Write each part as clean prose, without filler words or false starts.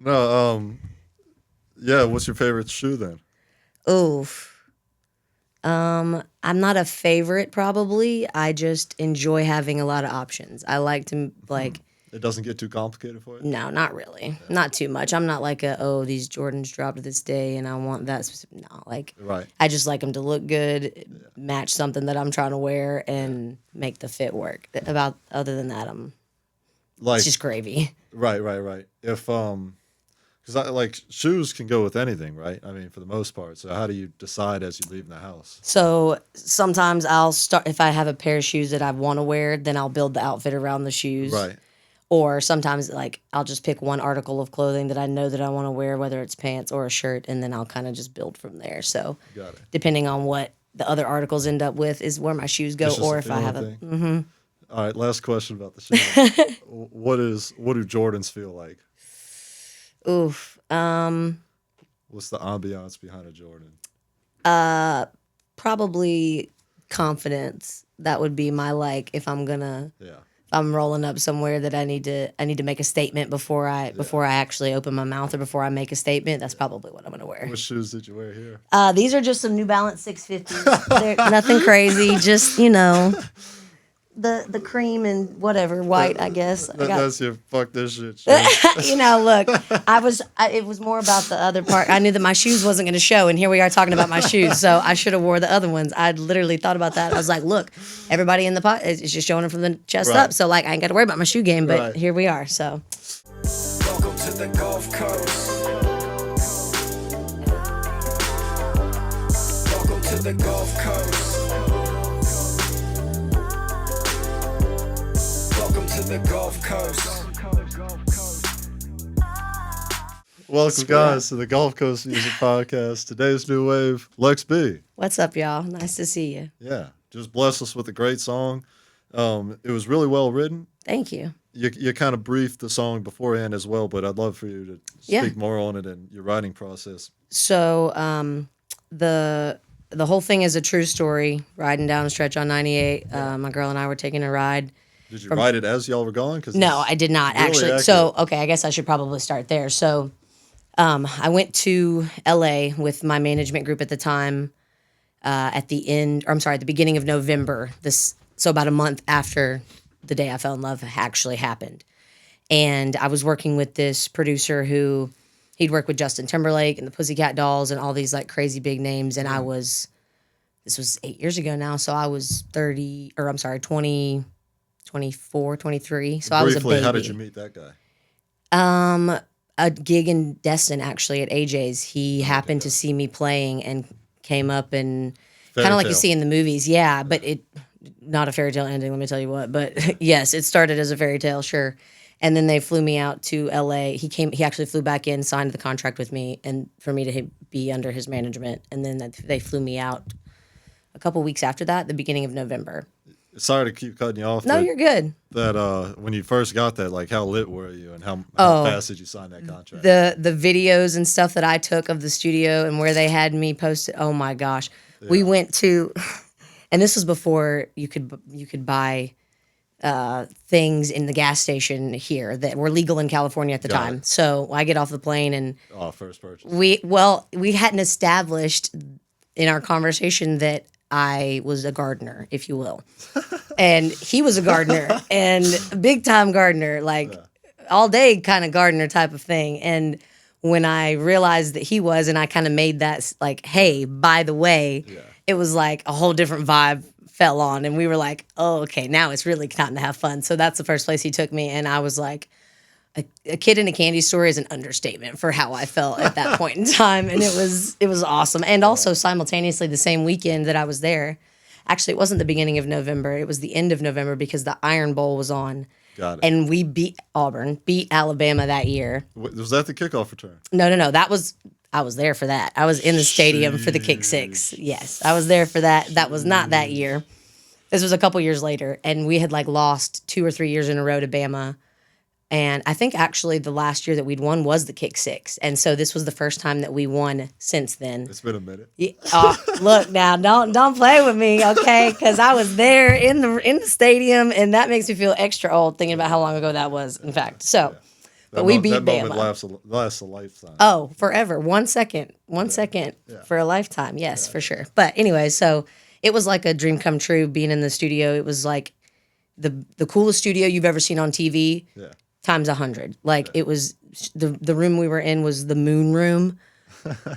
No, yeah. What's your favorite shoe then? Oof. I'm not a favorite probably. I just enjoy having a lot of options. I like to like It doesn't get too complicated for you. no, not really. Yeah. Not too much. I'm not like a oh these Jordans dropped this day and I want that specific. No, like Right. I just like them to look good, match something that I'm trying to wear and make the fit work. About other than that, Like it's just gravy. right. If because I like shoes can go with anything, right? I mean, for the most part. So how do you decide as you leave the house? So sometimes I'll start if I have a pair of shoes that I want to wear, then I'll build the outfit around the shoes. Right. Or sometimes like I'll just pick one article of clothing that I know that I want to wear, whether it's pants or a shirt, and then I'll kind of just build from there. So Got it. depending on what the other articles end up with is where my shoes go, It's just or a if I have a feeling All right. Last question about the shoes. What do Jordans feel like? oof. What's the ambiance behind a Jordan? Probably confidence. That would be my like if Yeah. I'm rolling up somewhere that I need to make a statement before I actually open my mouth or before I make a statement. That's probably what I'm gonna wear. What shoes did you wear here? These are just some New Balance 650s. They're nothing crazy, just the cream and whatever white. I guess That's your fuck this shit. Shoes. Look, it was more about the other part. I knew that my shoes wasn't going to show, and here we are talking about my shoes. So I should have wore the other ones. I literally thought about that. I was like, look, everybody in the pot is just showing them from the chest Right. up. So like, I ain't got to worry about my shoe game. But Right. here we are. So Welcome to the Gulf Coast. Welcome to the Gulf Coast. Welcome to the Gulf Coast. Welcome, guys, to the Gulf Coast Music Podcast. Today's new wave, Lex B. what's up, y'all? Nice to see you. Yeah, just blessed us with a great song. It was really well written. Thank you. You kind of briefed the song beforehand as well, but I'd love for you to Yeah. speak more on it and your writing process. So the whole thing is a true story. Riding down a stretch on 98. My girl and I were taking a ride. Did you write it as y'all were going? Cause No, it's I did not really actually. So, accurate. okay, I guess I should probably start there. So, I went to LA with my management group at the time. At the beginning of November. So about a month after the day I fell in love actually happened, and I was working with this producer who he'd worked with Justin Timberlake and the Pussycat Dolls and all these like crazy big names, and this was 8 years ago now, so I was 20. 24, 23. So I was a Briefly, baby. how did you meet that guy? A gig in Destin, actually, at AJ's. He happened to see me playing and came up and Fairy kind of like you tale. see in the movies. Yeah, but not a fairy tale ending, let me tell you what. But yes, it started as a fairy tale, sure. And then they flew me out to LA. He actually flew back in, signed the contract with me, and for me to be under his management. And then they flew me out a couple weeks after that, the beginning of November. Sorry to keep cutting you off. No, but you're good. That when you first got that, like how lit were you and how Oh. fast did you sign that contract? The videos and stuff that I took of the studio and where they had me posted. Oh my gosh, we went to, and this was before you could buy things in the gas station here that were legal in California at the Got time. it. So I get off the plane and Oh, first purchase. we hadn't established in our conversation that I was a gardener, if you will. And he was a gardener and a big time gardener, like all day kind of gardener type of thing. And when I realized that he was, and I kind of made that like, hey, by the way, it was like a whole different vibe fell on. And we were like, oh, okay, now it's really time to have fun. So that's the first place he took me. And I was like, a kid in a candy store is an understatement for how I felt at that point in time. And it was awesome. And also simultaneously the same weekend that I was there, actually it wasn't the beginning of November, it was the end of November because the Iron Bowl was on. Got it. And we beat Alabama that year. Was that the kickoff return? No. I was there for that. I was in the stadium for the kick six. Yes, I was there for that. That was not that year. This was a couple years later. And we had like lost 2 or 3 years in a row to Bama. And I think actually the last year that we'd won was the kick six. And so this was the first time that we won since then. It's been a minute. Yeah, look now, don't play with me, okay? Because I was there in the stadium, and that makes me feel extra old thinking about how long ago that was. In fact, so But we beat that moment Bama. lasts a lifetime. Oh, forever. 1 second. 1 second for a lifetime. Yes, for sure. But anyway, so it was like a dream come true being in the studio. It was like the coolest studio you've ever seen on TV Yeah. times 100. Like it was the room we were in was the moon room.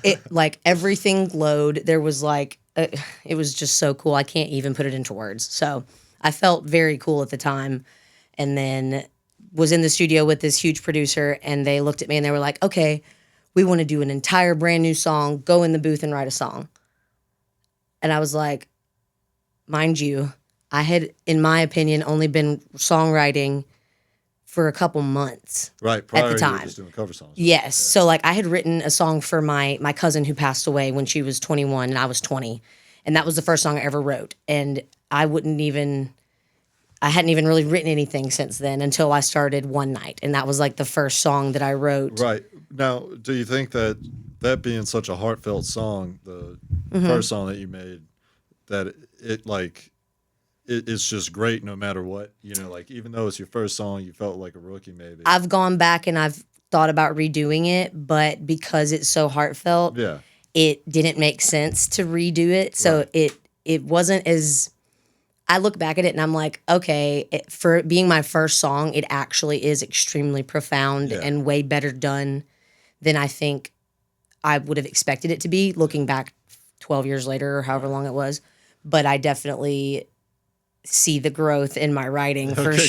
It like everything glowed. There was like it was just so cool. I can't even put it into words. So I felt very cool at the time, and then was in the studio with this huge producer, and they looked at me and they were like, "Okay, we want to do an entire brand new song. Go in the booth and write a song." And I was like, mind you, I had, in my opinion, only been songwriting for a couple months. Right. Prior, the you time. were just doing cover songs. Yes. So like I had written a song for my cousin who passed away when she was 21 and I was 20. And that was the first song I ever wrote. And I hadn't even really written anything since then until I started One Night. And that was like the first song that I wrote. Right. Now, do you think that being such a heartfelt song, the Mm-hmm. first song that you made, that it's just great no matter what? You know, like even though it's your first song, you felt like a rookie maybe. I've gone back and I've thought about redoing it, but because it's so heartfelt, Yeah. it didn't make sense to redo it. So it wasn't as, I look back at it and I'm like, okay, for being my first song, it actually is extremely profound Yeah. and way better done than I think I would have expected it to be looking back 12 years later or however long it was. But I definitely see the growth in my writing for Okay, got it.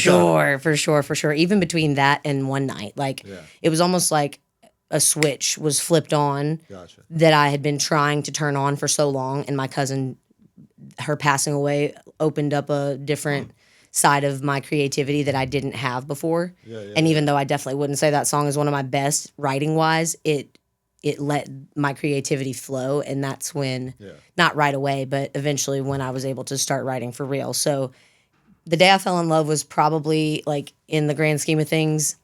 sure, for sure. Even between that and One Night, like Yeah. it was almost like a switch was flipped on Gotcha. that I had been trying to turn on for so long. And my cousin, her passing away, opened up a different side of my creativity that I didn't have before. Yeah, yeah, And even though I definitely wouldn't say that song is one of my best writing wise, it let my creativity flow. And that's when, Yeah. not right away, but eventually when I was able to start writing for real. So The Day I Fell in Love was probably, like, in the grand scheme of things,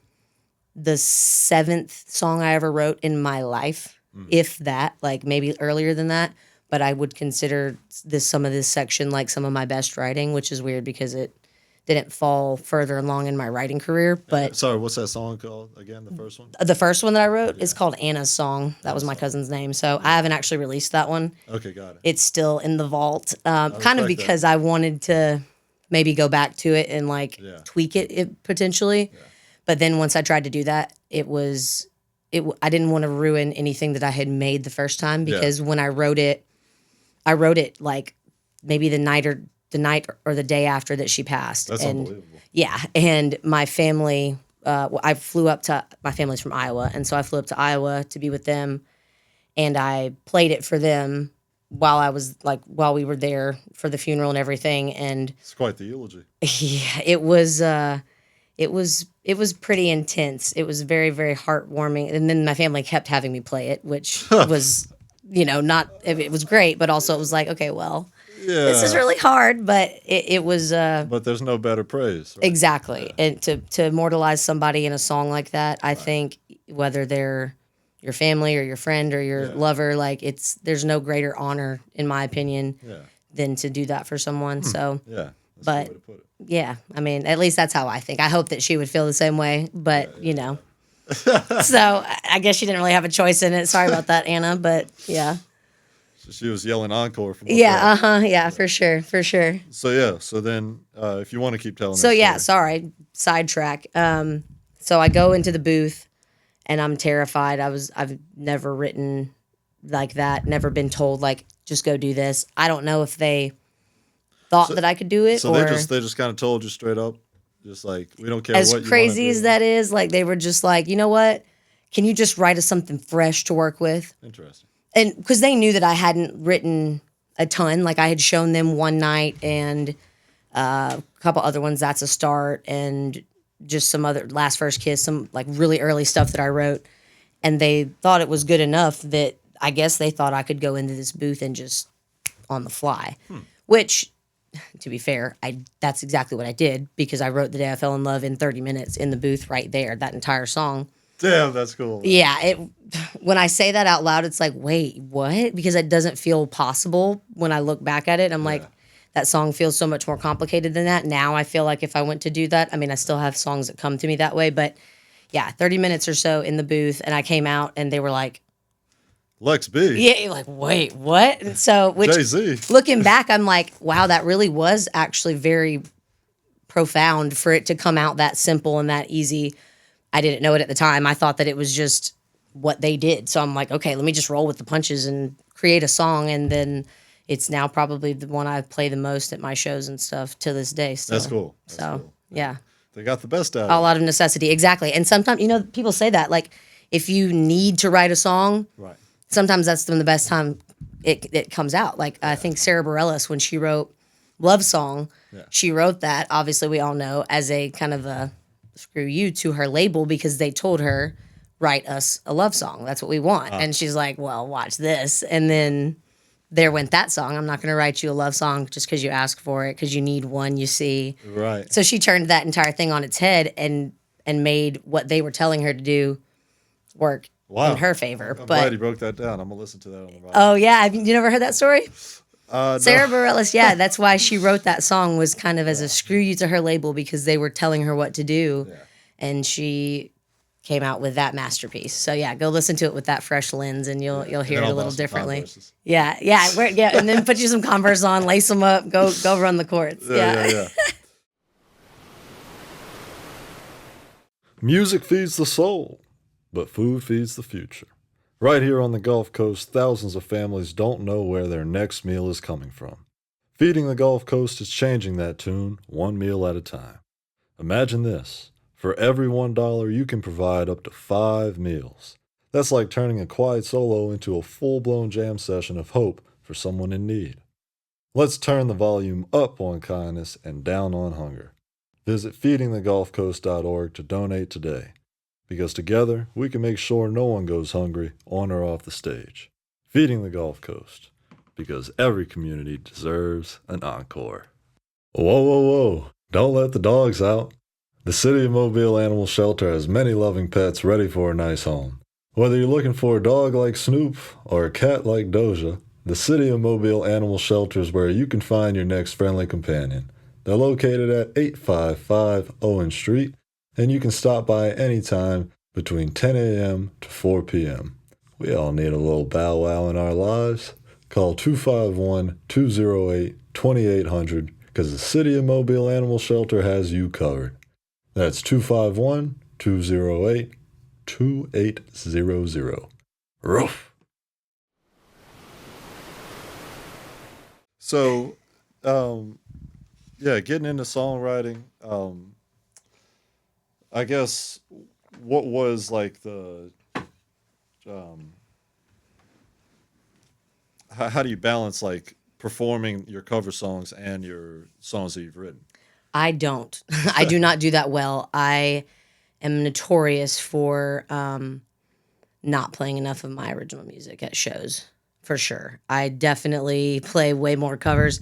the 7th song I ever wrote in my life, if that, like maybe earlier than that. But I would consider some of this section like some of my best writing, which is weird because it didn't fall further along in my writing career. But Sorry, what's that song called again? The first one? the first one that I wrote is called Anna's Song. That was my cousin's name. So I haven't actually released that one. Okay, got it. It's still in the vault, kind of respect that. because I wanted to maybe go back to it and like Yeah. tweak it potentially. But then once I tried to do that, I didn't want to ruin anything that I had made the first time because when I wrote it like maybe the night or the day after that she passed. That's and unbelievable. yeah, and my family, my family's from Iowa, and so I flew up to Iowa to be with them, and I played it for them while we were there for the funeral and everything, and It's quite the eulogy. yeah, it was pretty intense. It was very, very heartwarming, and then my family kept having me play it, which was, it was great, but also it was like, okay, well, Yeah. this is really hard, but it was But there's no better praise. Right? exactly. And to immortalize somebody in a song like that, I think whether they're your family or your friend or your lover, like there's no greater honor, in my opinion, Yeah. than to do that for someone. So Yeah. That's But- a good way to put it. yeah, I mean, at least that's how I think. I hope that she would feel the same way, but so I guess she didn't really have a choice in it. Sorry about that, Anna, but yeah. So she was yelling encore from Yeah, up there. yeah, for sure. So then if you want to keep telling So that yeah, story. sorry, sidetrack. So I go into the booth and I'm terrified. I've never written like that, never been told like just go do this. I don't know if they thought that I could do it So or they just kind of told you straight up, just like, we don't care as what you crazy wanna as do. that is, like they were just like, you know what? Can you just write us something fresh to work with? Interesting. And because they knew that I hadn't written a ton, like I had shown them One Night and a couple other ones, That's a Start, and just some other Last First Kiss, some like really early stuff that I wrote. And they thought it was good enough that I guess they thought I could go into this booth and just on the fly, which, to be fair, that's exactly what I did because I wrote The Day I Fell in Love in 30 minutes in the booth right there, that entire song. Damn, that's cool. Yeah, when I say that out loud, it's like, wait, what? Because it doesn't feel possible when I look back at it. I'm like, that song feels so much more complicated than that. Now I feel like if I went to do that, I mean, I still have songs that come to me that way, but Yeah, 30 minutes or so in the booth, and I came out, and they were like, Lex B. "Yeah," you're like, "Wait, what?" And so, which Jay-Z. looking back, I'm like, "Wow, that really was actually very profound for it to come out that simple and that easy." I didn't know it at the time. I thought that it was just what they did. So I'm like, okay, let me just roll with the punches and create a song, and then it's now probably the one I play the most at my shows and stuff to this day. So, That's cool. That's so cool. yeah. They got the best out A of lot of necessity, exactly. And sometimes, people say that, like, if you need to write a song, it. Right. sometimes that's the best time it comes out. Like, I think Sarah Bareilles, when she wrote Love Song, she wrote that, obviously we all know, as a kind of a screw you to her label, because they told her, write us a love song. That's what we want. And she's like, well, watch this. And then there went that song. I'm not going to write you a love song just because you ask for it, because you need one, you see. Right. So she turned that entire thing on its head and made what they were telling her to do work Wow. in her favor. I'm but glad you broke that down. I'm gonna listen to that on the ride. oh yeah, you never heard that story? No. Sarah Bareilles, yeah, that's why she wrote that song, was kind of as a screw you to her label, because they were telling her what to do, and she came out with that masterpiece. So yeah, go listen to it with that fresh lens, and you'll hear it a little differently. Yeah, and then put you some Converse on, lace them up, go run the courts. Yeah. Music feeds the soul, but food feeds the future. Right here on the Gulf Coast, thousands of families don't know where their next meal is coming from. Feeding the Gulf Coast is changing that tune, one meal at a time. Imagine this. For every $1, you can provide up to 5 meals. That's like turning a quiet solo into a full-blown jam session of hope for someone in need. Let's turn the volume up on kindness and down on hunger. Visit feedingthegulfcoast.org to donate today, because together we can make sure no one goes hungry on or off the stage. Feeding the Gulf Coast, because every community deserves an encore. Whoa, whoa, whoa, don't let the dogs out. The City of Mobile Animal Shelter has many loving pets ready for a nice home. Whether you're looking for a dog like Snoop or a cat like Doja, the City of Mobile Animal Shelter is where you can find your next friendly companion. They're located at 855 Owen Street, and you can stop by anytime between 10 a.m. to 4 p.m. We all need a little bow wow in our lives. Call 251-208-2800, because the City of Mobile Animal Shelter has you covered. That's 251-208-2800. Roof. So, getting into songwriting, I guess, what was like the, how do you balance like performing your cover songs and your songs that you've written? I don't. I do not do that well. I am notorious for not playing enough of my original music at shows, for sure. I definitely play way more covers,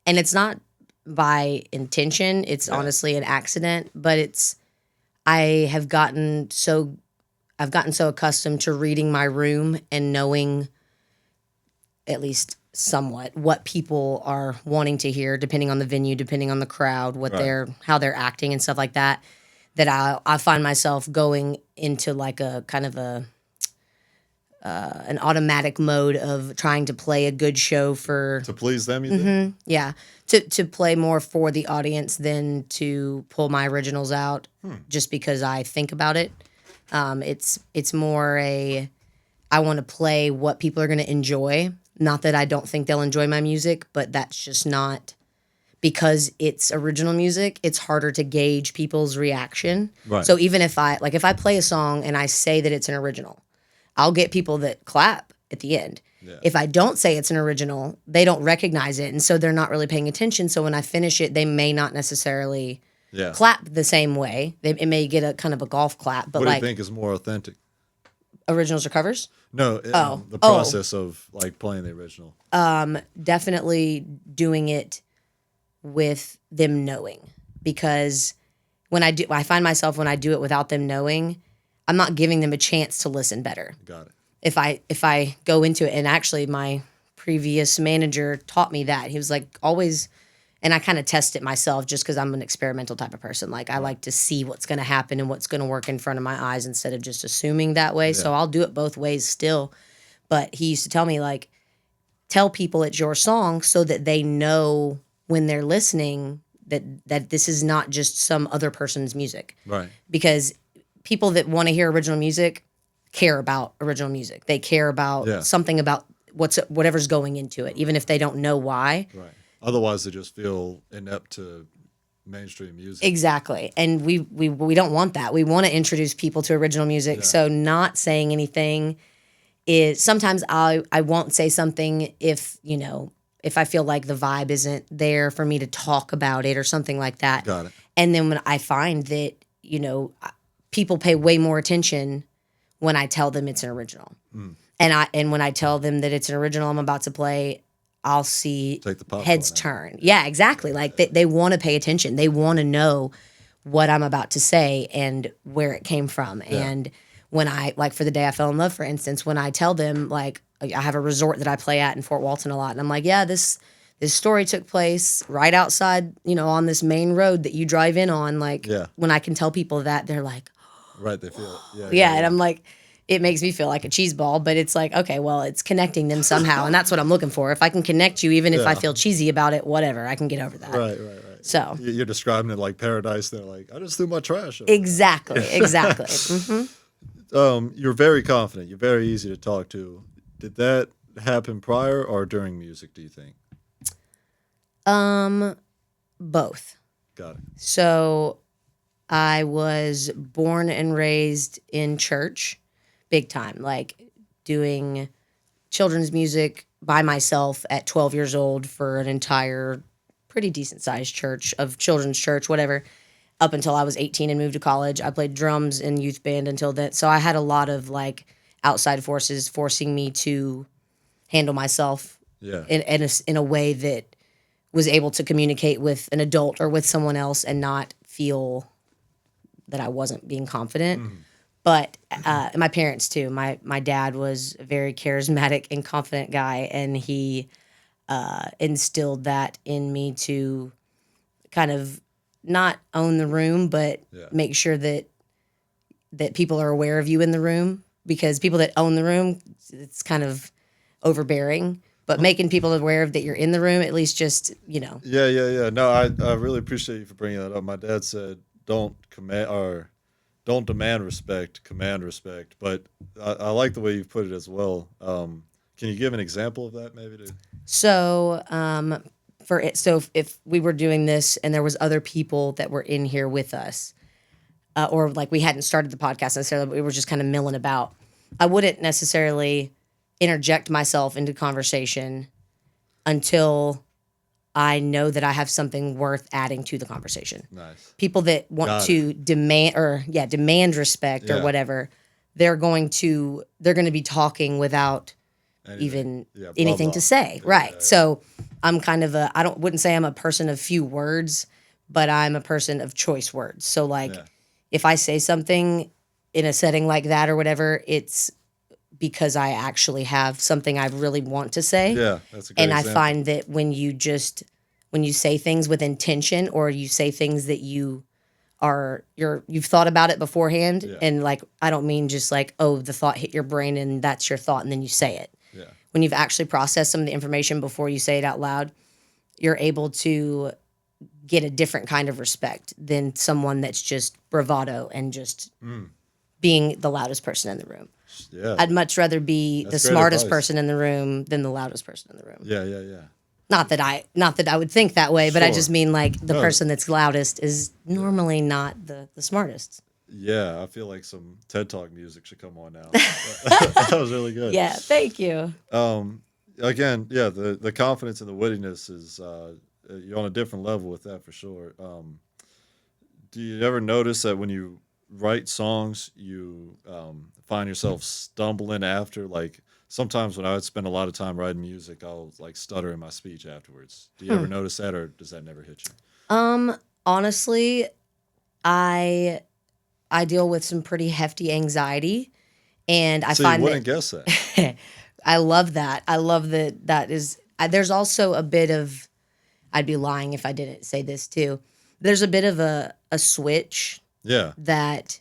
and it's not by intention. It's honestly an accident, but I've gotten so accustomed to reading my room and knowing, at least somewhat, what people are wanting to hear, depending on the venue, depending on the crowd, how they're acting and stuff like that, that I find myself going into like a kind of an automatic mode of trying to play a good show to please them, you think? Yeah, to play more for the audience than to pull my originals out just because I think about it. It's more I want to play what people are going to enjoy. Not that I don't think they'll enjoy my music, but that's just not, because it's original music, it's harder to gauge people's reaction. Right. So even if I play a song and I say that it's an original, I'll get people that clap at the end. Yeah. If I don't say it's an original, they don't recognize it, and so they're not really paying attention. So when I finish it, they may not necessarily clap the same way. It may get a kind of a golf clap. But what do you think is more authentic? Originals or covers? No, the process of like playing the original. Definitely doing it with them knowing, because I find myself when I do it without them knowing, I'm not giving them a chance to listen better. Got it. If I go into it, and actually my previous manager taught me that. He was like, always, And I kind of test it myself just because I'm an experimental type of person. Like I like to see what's going to happen and what's going to work in front of my eyes instead of just assuming that way. So I'll do it both ways still. But he used to tell me like, tell people it's your song so that they know when they're listening that this is not just some other person's music. Right. Because people that want to hear original music care about original music. They care about something about whatever's going into it, even if they don't know why. Right. Otherwise, they just feel inept to mainstream music. Exactly. And we don't want that. We want to introduce people to original music. Yeah. So not saying anything is sometimes I won't say something if I feel like the vibe isn't there for me to talk about it or something like that. Got it. And then when I find that, people pay way more attention when I tell them it's an original. And when I tell them that it's an original I'm about to play, I'll see Take the popcorn heads out. turn. Yeah, exactly. Like they want to pay attention. They want to know what I'm about to say and where it came from. Yeah. And when I, like for the day I fell in love, for instance, when I tell them, like, I have a resort that I play at in Fort Walton a lot. And I'm like, yeah, this story took place right outside, on this main road that you drive in on. Like, when I can tell people that, they're like, Right, they feel it. yeah. And I'm like, it makes me feel like a cheese ball, but it's like, okay, well, it's connecting them somehow. And that's what I'm looking for. If I can connect you, even if I feel cheesy about it, whatever, I can get over that. Right. So You're describing it like paradise. They're like, I just threw my trash over. exactly. You're very confident. You're very easy to talk to. Did that happen prior or during music, do you think? Both. Got it. So I was born and raised in church, big time, like doing children's music by myself at 12 years old for an entire pretty decent sized church of children's church, whatever, up until I was 18 and moved to college. I played drums in youth band until then. So I had a lot of like outside forces forcing me to handle myself in a way that was able to communicate with an adult or with someone else and not feel that I wasn't being confident. But my parents too. My dad was a very charismatic and confident guy, and he instilled that in me to kind of not own the room, but make sure that people are aware of you in the room, because people that own the room, it's kind of overbearing. But making people aware of that you're in the room, at least just, Yeah. No, I really appreciate you for bringing that up. My dad said, don't demand respect, command respect. But I like the way you put it as well. Can you give an example of that maybe? So, if we were doing this and there was other people that were in here with us, or like we hadn't started the podcast necessarily, but we were just kind of milling about, I wouldn't necessarily interject myself into conversation until I know that I have something worth adding to the conversation. Nice. People that want to demand respect or whatever, they're going to be talking without anything to say. Right. Yeah. So I'm kind of wouldn't say I'm a person of few words, but I'm a person of choice words. So like if I say something in a setting like that or whatever, it's because I actually have something I really want to say. Yeah, that's a great example. I find that when you say things with intention, or you say things that you've thought about it beforehand, and like, I don't mean just like, oh, the thought hit your brain and that's your thought and then you say it. Yeah. When you've actually processed some of the information before you say it out loud, you're able to get a different kind of respect than someone that's just bravado and just being the loudest person in the room. Yeah. I'd much rather be the smartest person in the room than the loudest person in the room. Yeah. Not that I would think that way, but I just mean like the person that's loudest is normally not the smartest. Yeah, I feel like some TED Talk music should come on now. That was really good. Yeah, thank you. Again, the confidence and the wittiness is you're on a different level with that for sure. Do you ever notice that when you write songs, you find yourself stumbling after? Like sometimes when I would spend a lot of time writing music, I'll like stutter in my speech afterwards. Do you ever notice that, or does that never hit you? Honestly, I deal with some pretty hefty anxiety, and I find you wouldn't guess that. I love that. I love that is there's also a bit of, I'd be lying if I didn't say this too. There's a bit of a switch Yeah. that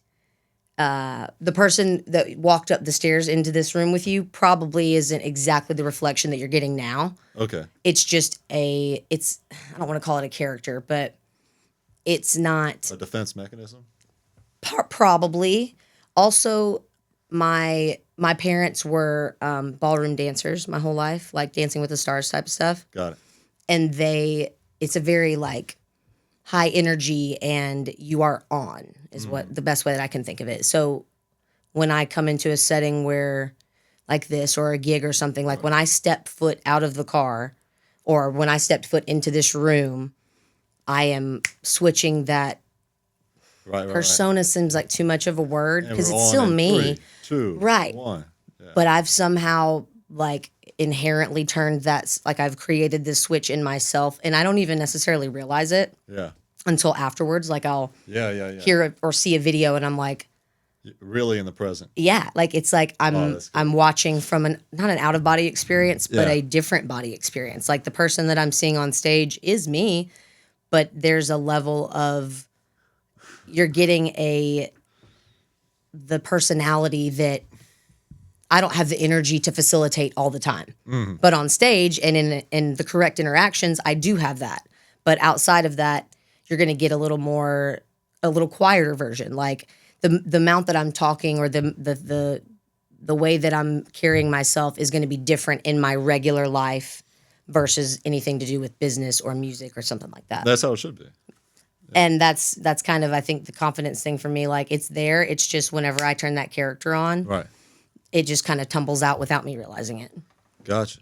the person that walked up the stairs into this room with you probably isn't exactly the reflection that you're getting now. Okay. It's just I don't want to call it a character, but it's not A defense mechanism? probably. Also, my parents were ballroom dancers my whole life, like Dancing with the Stars type of stuff. Got it. And it's a very like high energy and you are on is what the best way that I can think of it. So when I come into a setting where like this or a gig or something, like when I step foot out of the car or when I stepped foot into this room, I am switching that Right. persona seems like too much of a word And because we're it's on still in me. 3, 2, Right. 1. But I've somehow like inherently turned like I've created this switch in myself and I don't even necessarily realize it Yeah. until afterwards. Like I'll Yeah. hear or see a video and I'm like, Really in the present. yeah, like it's like that's good. I'm watching from not an out of body experience, but Yeah. a different body experience. Like the person that I'm seeing on stage is me, but there's a level of you're getting the personality that I don't have the energy to facilitate all the time. But on stage and in the correct interactions, I do have that. But outside of that, you're going to get a little quieter version. Like the amount that I'm talking or the way that I'm carrying myself is going to be different in my regular life versus anything to do with business or music or something like that. That's how it should be. And that's kind of I think the confidence thing for me. Like it's there. It's just whenever I turn that character on, Right. it just kind of tumbles out without me realizing it. Gotcha.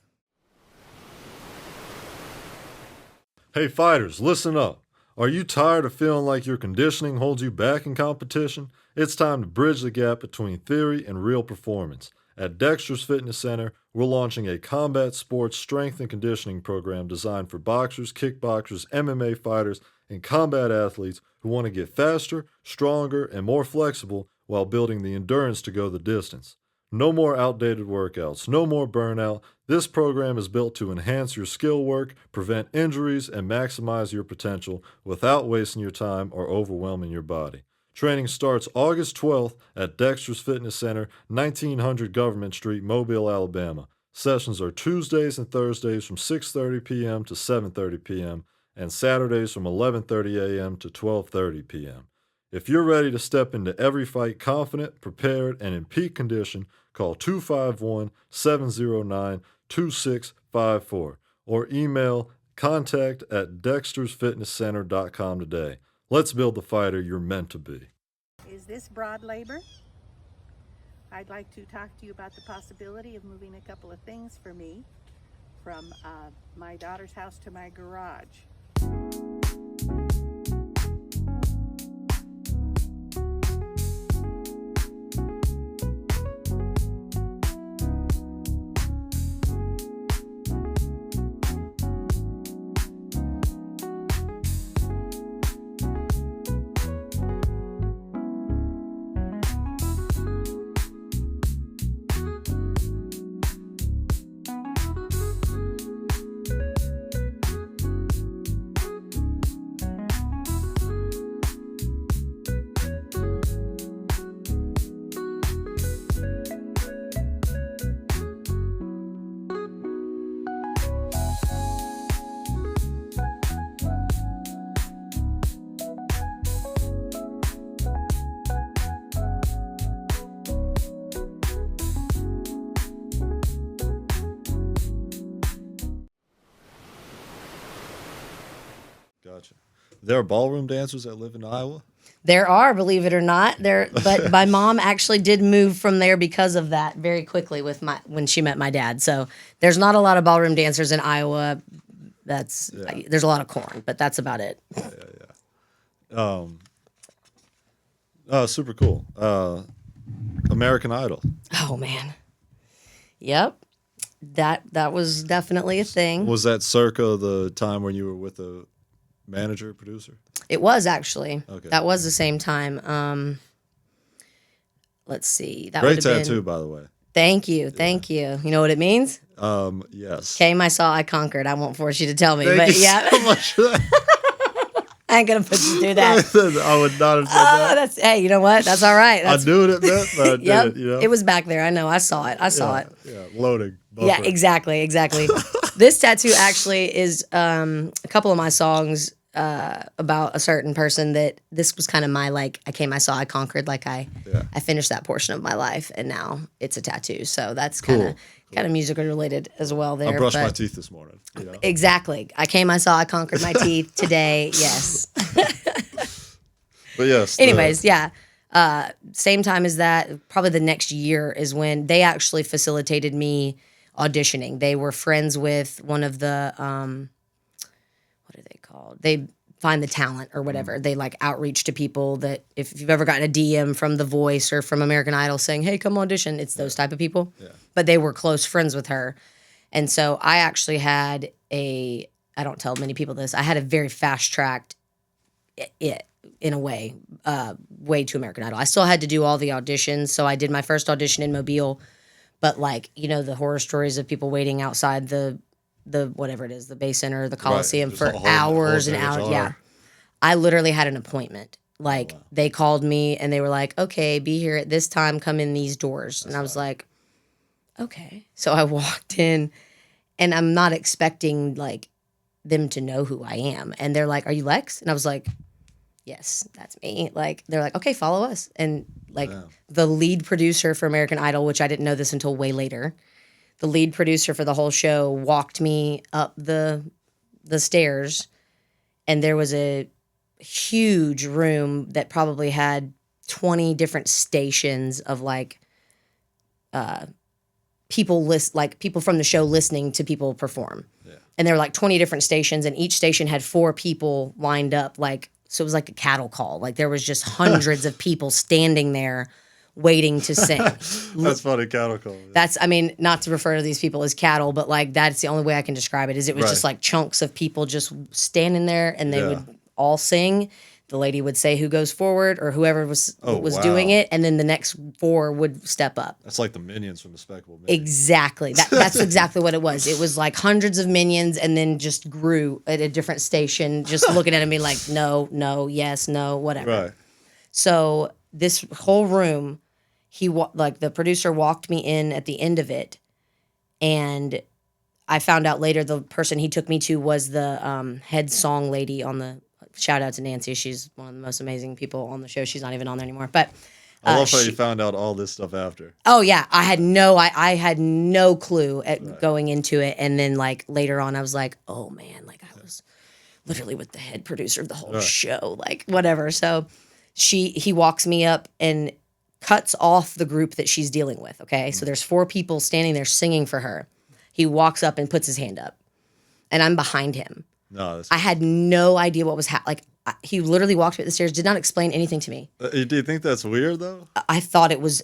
Hey fighters, listen up. Are you tired of feeling like your conditioning holds you back in competition? It's time to bridge the gap between theory and real performance. At Dexter's Fitness Center, we're launching a combat sports strength and conditioning program designed for boxers, kickboxers, MMA fighters, and combat athletes who want to get faster, stronger, and more flexible while building the endurance to go the distance. No more outdated workouts, no more burnout. This program is built to enhance your skill work, prevent injuries, and maximize your potential without wasting your time or overwhelming your body. Training starts August 12th at Dexter's Fitness Center, 1900 Government Street, Mobile, Alabama. Sessions are Tuesdays and Thursdays from 6:30 p.m. to 7:30 p.m. and Saturdays from 11:30 a.m. to 12:30 p.m. If you're ready to step into every fight confident, prepared, and in peak condition, call 251-709-2654 or email contact@dextersfitnesscenter.com today. Let's build the fighter you're meant to be. Is this broad labor? I'd like to talk to you about the possibility of moving a couple of things for me from my daughter's house to my garage. Gotcha. There are ballroom dancers that live in Iowa? There are, believe it or not, but my mom actually did move from there because of that very quickly when she met my dad. So there's not a lot of ballroom dancers in Iowa. There's a lot of corn, but that's about it. Super cool. American Idol. Oh man. Yep. That was definitely a thing. Was that circa the time when you were with a manager, producer? It was actually. Okay. That was the same time. Let's see. That Great would have tattoo, been, by the way. Thank you. Thank you. You know what it means? Yes. Came, I saw, I conquered. I won't force you to tell me. Thank but you yeah, so much for that. I ain't going to put you through that. I would not have said Oh, that. hey, you know what? That's all right. I That's, knew what it meant, but I did yep. it, you know? It was back there. I know. I saw it. I saw it. Yeah, loading. Yeah, buffering. exactly. This tattoo actually is a couple of my songs about a certain person that this was kind of my like I came, I saw, I conquered. Like I finished that portion of my life, and now it's a tattoo. So that's kind of music related as well. There, I brushed my but- teeth this morning. You know? Exactly. I came, I saw, I conquered my teeth today. Yes. But yes. Anyways, yeah. Same time as that, probably the next year is when they actually facilitated me auditioning. They were friends with one of the what are they called? They find the talent or whatever. They like outreach to people that if you've ever gotten a DM from The Voice or from American Idol saying, "Hey, come audition," it's those type of people. Yeah. But they were close friends with her. And so I actually had I don't tell many people this, I had a very fast-tracked it in a way to American Idol. I still had to do all the auditions. So I did my first audition in Mobile, but like, you know, the horror stories of people waiting outside the whatever it is, the Bay Center, the Coliseum Just for a whole hours and day, hours. it's Yeah. I literally had an appointment. Like they called me and they were like, "Okay, be here at this time, come in these doors." And I was like, "Okay." So I walked in and I'm not expecting like them to know who I am. And they're like, "Are you Lex?" And I was like, "Yes, that's me." Like they're like, "Okay, follow us." And like the lead producer for American Idol, which I didn't know this until way later, the lead producer for the whole show walked me up the stairs, and there was a huge room that probably had 20 different stations of like people from the show listening to people perform. Yeah. And there were like 20 different stations, and each station had 4 people lined up, like, so it was like a cattle call. Like there was just hundreds of people standing there waiting to sing. That's funny, cattle call. That's, I mean, not to refer to these people as cattle, but like that's the only way I can describe it. Is it was just like chunks of people just standing there, and they would all sing. The lady would say who goes forward or whoever was doing it, and then the next 4 would step up. That's like the minions from Despicable Me. Exactly. That's exactly what it was. It was like hundreds of minions, and then just grew at a different station, just looking at me like, no, yes, no, whatever. Right. So this whole room, like the producer walked me in at the end of it, and I found out later the person he took me to was the head song lady on the. Shout out to Nancy. She's one of the most amazing people on the show. She's not even on there anymore. But I love how you found out all this stuff after. Oh yeah, I had no clue at going into it, and then like later on, I was like, oh man, like I was literally with the head producer of the whole show, like whatever. So he walks me up and cuts off the group that she's dealing with. Okay, so there's 4 people standing there singing for her. He walks up and puts his hand up, and I'm behind him. No, I had no idea what was happening. Like he literally walked me up the stairs, did not explain anything to me. do you think that's weird though? I thought it was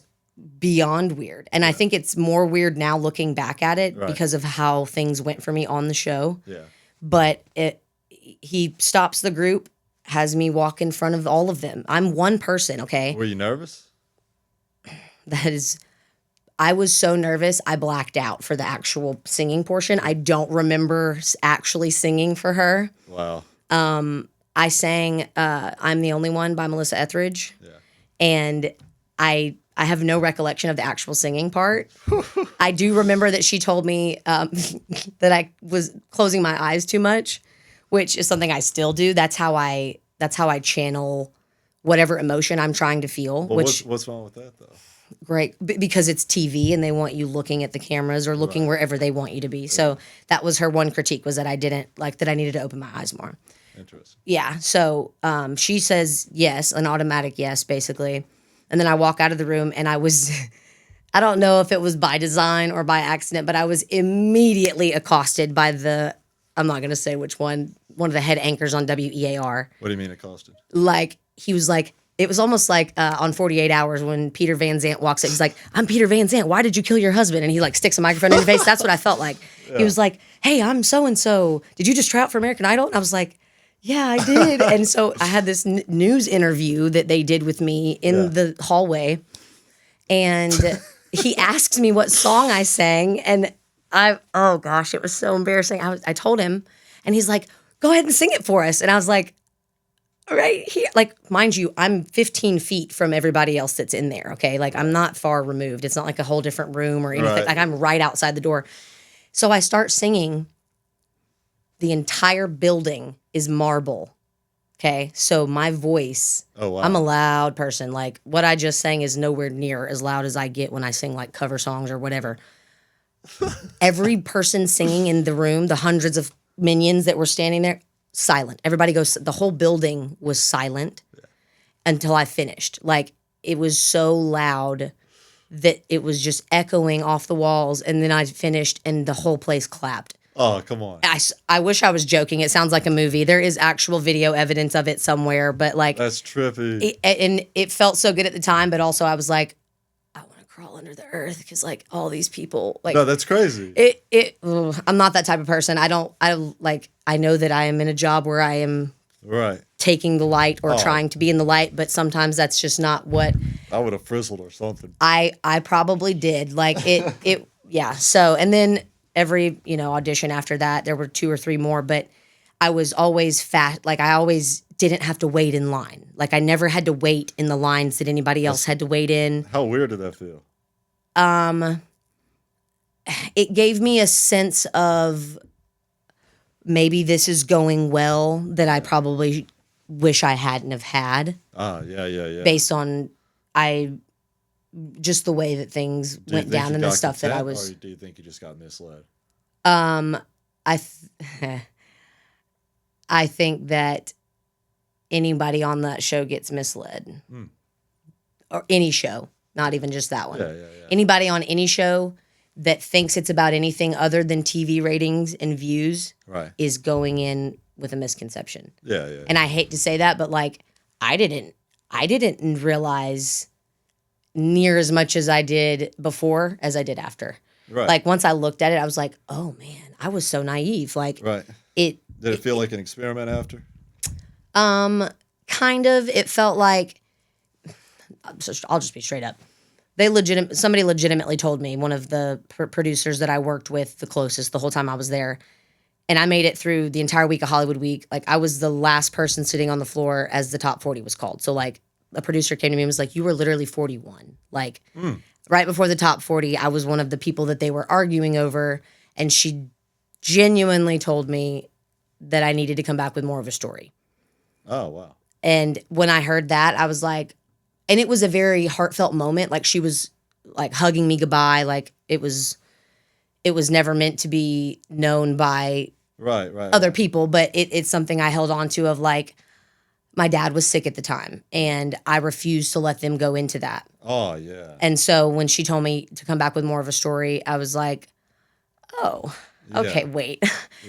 beyond weird, and I think it's more weird now looking back at it because of how things went for me on the show. Yeah, but he stops the group, has me walk in front of all of them. I'm one person. Okay, were you nervous? I was so nervous, I blacked out for the actual singing portion. I don't remember actually singing for her. Wow. I sang I'm the Only One by Melissa Etheridge. Yeah. And I have no recollection of the actual singing part. I do remember that she told me that I was closing my eyes too much, which is something I still do. That's how I channel whatever emotion I'm trying to feel. Well, what's wrong with that though? Great, because it's TV and they want you looking at the cameras or looking wherever they want you to be. So that was her one critique, was that I didn't like that I needed to open my eyes more. Interesting. Yeah. So she says yes, an automatic yes, basically. And then I walk out of the room, and I was, I don't know if it was by design or by accident, but I was immediately accosted by I'm not going to say which one of the head anchors on WEAR. What do you mean accosted? Like, he was like, it was almost like on 48 Hours when Peter Van Zandt walks in. He's like, "I'm Peter Van Zandt. Why did you kill your husband?" And he like sticks a microphone in his face. That's what I felt like. Yeah. He was like, "Hey, I'm so-and-so. Did you just try out for American Idol?" And I was like, "Yeah, I did." And so I had this news interview that they did with me in the hallway. And he asks me what song I sang, and oh gosh, it was so embarrassing. I told him, and he's like, "Go ahead and sing it for us." And I was like, right here, like, mind you, I'm 15 feet from everybody else that's in there. Okay, like I'm not far removed. It's not like a whole different room or anything. Right. Like I'm right outside the door. So I start singing. The entire building is marble. Okay, so my voice. Oh, wow. I'm a loud person. Like what I just sang is nowhere near as loud as I get when I sing like cover songs or whatever. Every person singing in the room, the hundreds of minions that were standing there, silent. Everybody goes, the whole building was silent until I finished. Like it was so loud that it was just echoing off the walls. And then I finished and the whole place clapped. Oh, come on. I wish I was joking. It sounds like a movie. There is actual video evidence of it somewhere, but like, That's trippy. and it felt so good at the time, but also I was like, I want to crawl under the earth because like all these people, like No, that's crazy. I'm not that type of person. I know that I am in a job where I am Right. taking the light or Oh. trying to be in the light, but sometimes that's just not what I would have frizzled or something. I probably did. Like yeah. So, and then every, audition after that, there were 2 or 3 more, but I was always fast. Like I always didn't have to wait in line. Like I never had to wait in the lines that anybody else had to wait in. How weird did that feel? It gave me a sense of maybe this is going well that I probably wish I hadn't have had Yeah. based on just the way that things Do you went think down you and the got stuff that I content, was. Or do you think you just got misled? I think that anybody on that show gets misled. Or any show, not even just that one. Yeah. Anybody on any show that thinks it's about anything other than TV ratings and views Right. is going in with a misconception. Yeah. And I hate to say that, but like I didn't realize near as much as I did before as I did after. Right. Like once I looked at it, I was like, oh man, I was so naive. Like Right. it Did it feel like an experiment after? kind of, it felt like, so I'll just be straight up. Somebody legitimately told me, one of the producers that I worked with the closest the whole time I was there, and I made it through the entire week of Hollywood Week. Like I was the last person sitting on the floor as the top 40 was called. So like a producer came to me and was like, you were literally 41. Like right before the top 40, I was one of the people that they were arguing over. And she genuinely told me that I needed to come back with more of a story. Oh, wow. And when I heard that, I was like, and it was a very heartfelt moment. Like she was like hugging me goodbye. Like it was never meant to be known by Right. other people, but it's something I held on to of like, my dad was sick at the time and I refused to let them go into that. Oh, yeah. And so when she told me to come back with more of a story, I was like, oh, okay, Yeah. wait.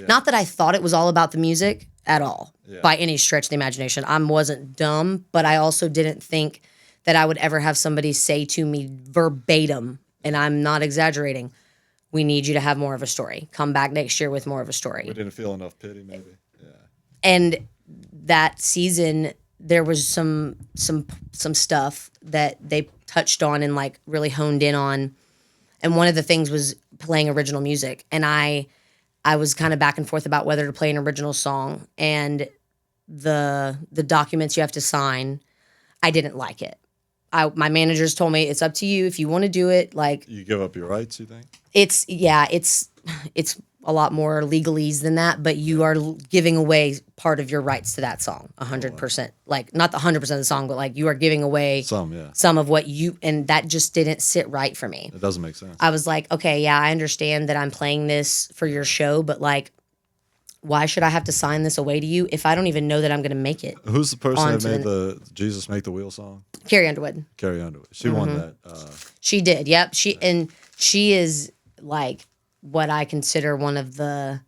Not that I thought it was all about the music at all, Yeah. by any stretch of the imagination. I wasn't dumb, but I also didn't think that I would ever have somebody say to me verbatim, and I'm not exaggerating, we need you to have more of a story. Come back next year with more of a story. We didn't feel enough pity, maybe. Yeah. And that season there was some stuff that they touched on and like really honed in on, and one of the things was playing original music, and I was kind of back and forth about whether to play an original song, and the documents you have to sign, I didn't like it. My managers told me it's up to you if you want to do it. Like You give up your rights, you think? it's a lot more legalese than that, but you are giving away part of your rights to that song, 100%. Like not the 100% of the song, but like you are giving away Yeah. some of what and that just didn't sit right for me. It doesn't make sense. I was like, okay, yeah, I understand that I'm playing this for your show, but like, why should I have to sign this away to you if I don't even know that I'm going to make it? Who's the person On that to made the Jesus Make the Wheel song? Carrie Underwood. Carrie Underwood. She won that. She did. Yep. She is like what I consider one of the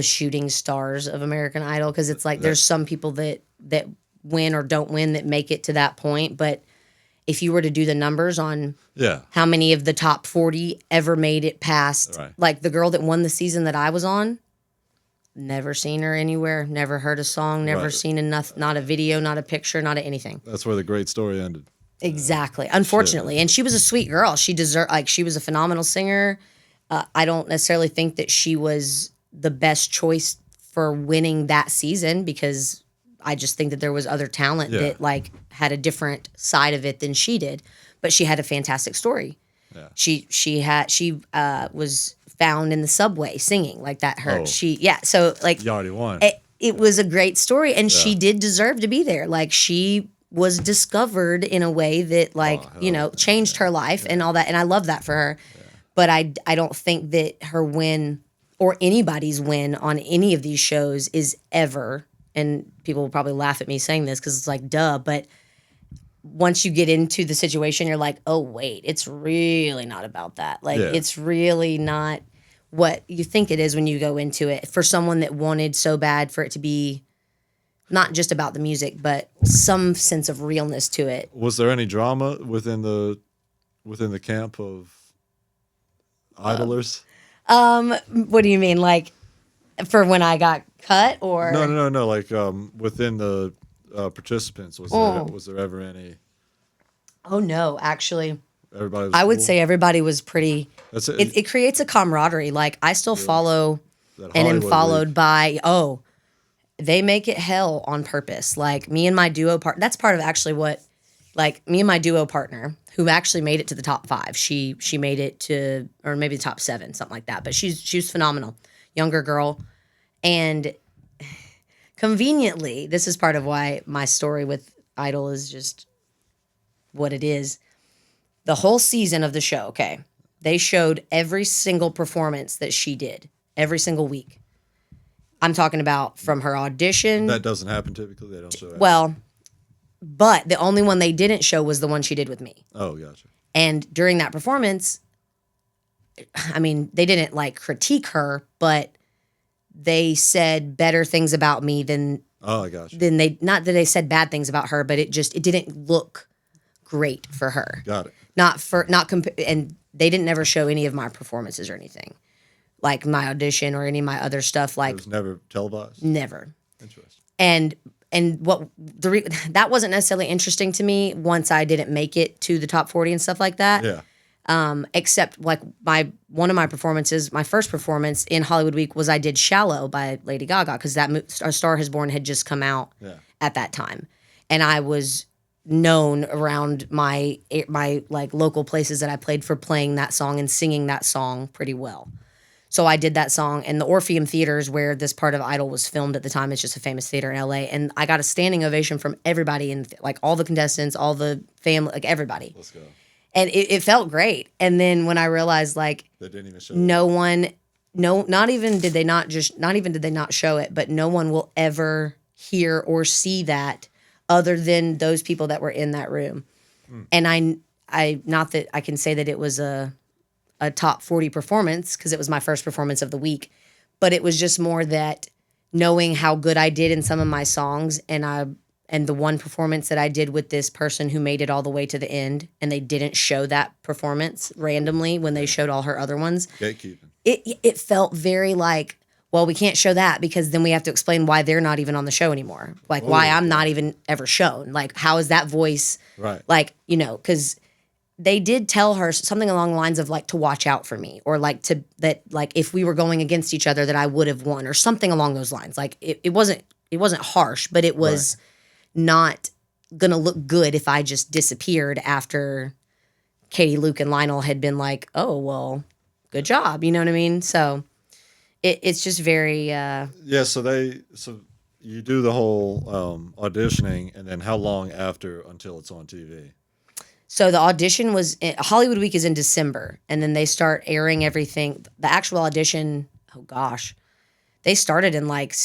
shooting stars of American Idol, because it's like there's some people that win or don't win that make it to that point, but if you were to do the numbers on how many of the top 40 ever made it past, like the girl that won the season that I was on, never seen her anywhere, never heard a song, never seen not a video, not a picture, not anything. That's where the great story ended. Exactly. Unfortunately. And she was a sweet girl. She was a phenomenal singer. I don't necessarily think that she was the best choice for winning that season because I just think that there was other talent Yeah. that like had a different side of it than she did. But she had a fantastic story. Yeah. She was found in the subway singing like that hurt. Oh. So like You already won. it was a great story and she did deserve to be there. Like she was discovered in a way that like, changed her life and all that. And I love that for her. But I don't think that her win or anybody's win on any of these shows is ever, and people will probably laugh at me saying this because it's like, duh, but once you get into the situation, you're like, oh, wait, it's really not about that. Like, it's really not what you think it is when you go into it. For someone that wanted so bad for it to be not just about the music, but some sense of realness to it. Was there any drama within the camp of idlers? What do you mean? Like, for when I got cut or? No. Like within the participants, was there ever any? Oh, no, actually. Everybody was I would cool? say everybody was pretty. That's it. It creates a camaraderie. Like, I still follow That and am Hollywood followed league. by, they make it hell on purpose. Like, me and my duo partner, that's part of actually what, like, me and my duo partner, who actually made it to the top 5. She made it to, or maybe the top 7, something like that. But she was phenomenal. Younger girl. And conveniently, this is part of why my story with Idol is just what it is. The whole season of the show, okay, they showed every single performance that she did, every single week. I'm talking about from her audition. That doesn't happen typically. They don't show that. Well, but the only one they didn't show was the one she did with me. Oh, gotcha. And during that performance, I mean, they didn't like critique her, but they said better things about me than Oh, I gotcha. they, not that they said bad things about her, but it didn't look great for her. Got it. And they didn't ever show any of my performances or anything, like my audition or any of my other stuff. Like, It was never televised. never. Interesting. And that wasn't necessarily interesting to me once I didn't make it to the top 40 and stuff like that. Yeah. Except like one of my performances, my first performance in Hollywood Week was I did "Shallow" by Lady Gaga because A Star Has Born had just come out at that time, and I was known around my like local places that I played for playing that song and singing that song pretty well. So I did that song, and the Orpheum Theaters, where this part of Idol was filmed at the time, it's just a famous theater in LA, and I got a standing ovation from everybody, and like all the contestants, all the family, like everybody. Let's go. And it felt great. And then when I realized like They didn't even show. not even did they not show it, but no one will ever hear or see that other than those people that were in that room. And I not that I can say that it was a top 40 performance because it was my first performance of the week, but it was just more that knowing how good I did in some of my songs and the one performance that I did with this person who made it all the way to the end and they didn't show that performance randomly when they showed all her other ones. Gatekeeping. It felt very like, well, we can't show that because then we have to explain why they're not even on the show anymore. Like why I'm not even ever shown. Like how is that voice? Right. Like, because they did tell her something along the lines of like to watch out for me or like like if we were going against each other that I would have won or something along those lines. Like it wasn't harsh, but it was not gonna look good if I just disappeared after Katie, Luke, and Lionel had been like, oh well, good job. You know what I mean? So it's just very Yeah. So you do the whole auditioning, and then how long after until it's on TV? So the audition was Hollywood Week is in December, and then they start airing everything. The actual audition, oh gosh, they started in like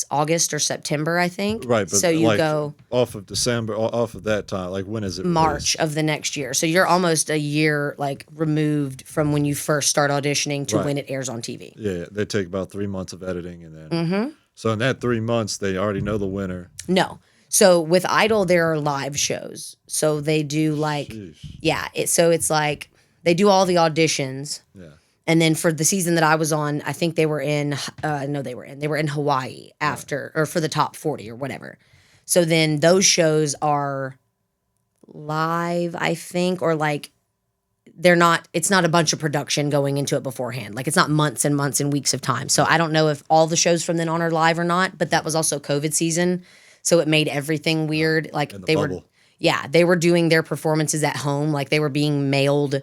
August or September, I think. Right. But so you like, go off of December, off of that time. Like when is it? March released? of the next year. So you're almost a year like removed from when you first start auditioning to Right. when it airs on TV. Yeah, they take about 3 months of editing, and then. So in that 3 months, they already know the winner. No. So with Idol, there are live shows. So they do like, Sheesh. so it's like they do all the auditions. Yeah. And then for the season that I was on, I think they were in Hawaii after, or for the top 40 or whatever. So then those shows are live, I think, or like it's not a bunch of production going into it beforehand. Like it's not months and months and weeks of time. So I don't know if all the shows from then on are live or not, but that was also COVID season. So it made everything weird. Like And the they bubble. they were doing their performances at home. Like they were being mailed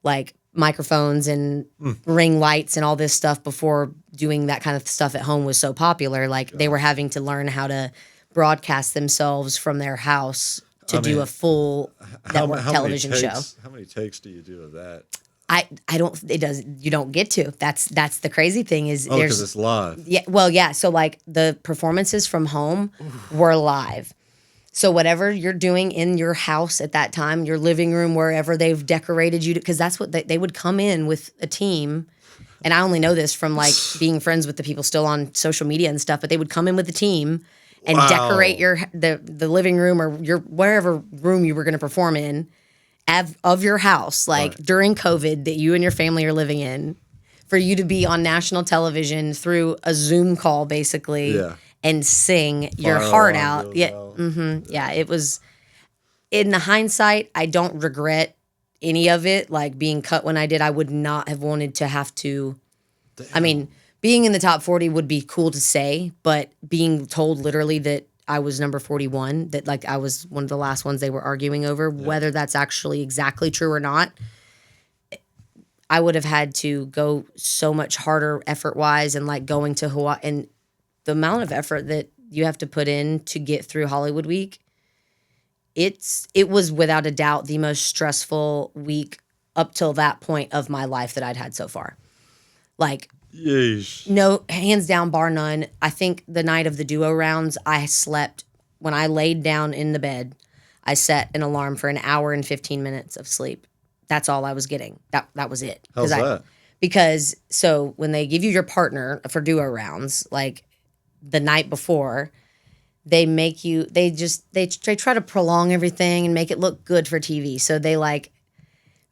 like microphones and ring lights and all this stuff before doing that kind of stuff at home was so popular. Like they were having to learn how to broadcast themselves from their house to I do mean, a full network television show. How many takes do you do of that? I don't it does you don't get to. That's the crazy thing is Oh, because it's live. yeah, well, yeah. So like the performances from home were live. So whatever you're doing in your house at that time, your living room, wherever they've decorated you, because that's what they would come in with a team. And I only know this from like being friends with the people still on social media and stuff. But they would come in with a team and Wow. decorate the living room or your wherever room you were going to perform in of your house, like during COVID that you and your family are living in, for you to be on national television through a Zoom call, basically, Yeah. and sing your Fire heart alarm out. goes Yeah, out. yeah. It was. In the hindsight, I don't regret any of it. Like being cut when I did, I would not have wanted to have to. I mean, being in the top 40 would be cool to say, but being told literally that I was number 41, that like I was one of the last ones they were arguing over, whether that's actually exactly true or not, I would have had to go so much harder effort wise and like going to Hawaii and the amount of effort that you have to put in to get through Hollywood Week. It was without a doubt the most stressful week up till that point of my life that I'd had so far. Like, Yeesh. no, hands down, bar none. I think the night of the duo rounds, I slept when I laid down in the bed. I set an alarm for an hour and 15 minutes of sleep. That's all I was getting. That was it. How's that? Because so when they give you your partner for duo rounds, like the night before, they make you. They try to prolong everything and make it look good for TV. So they like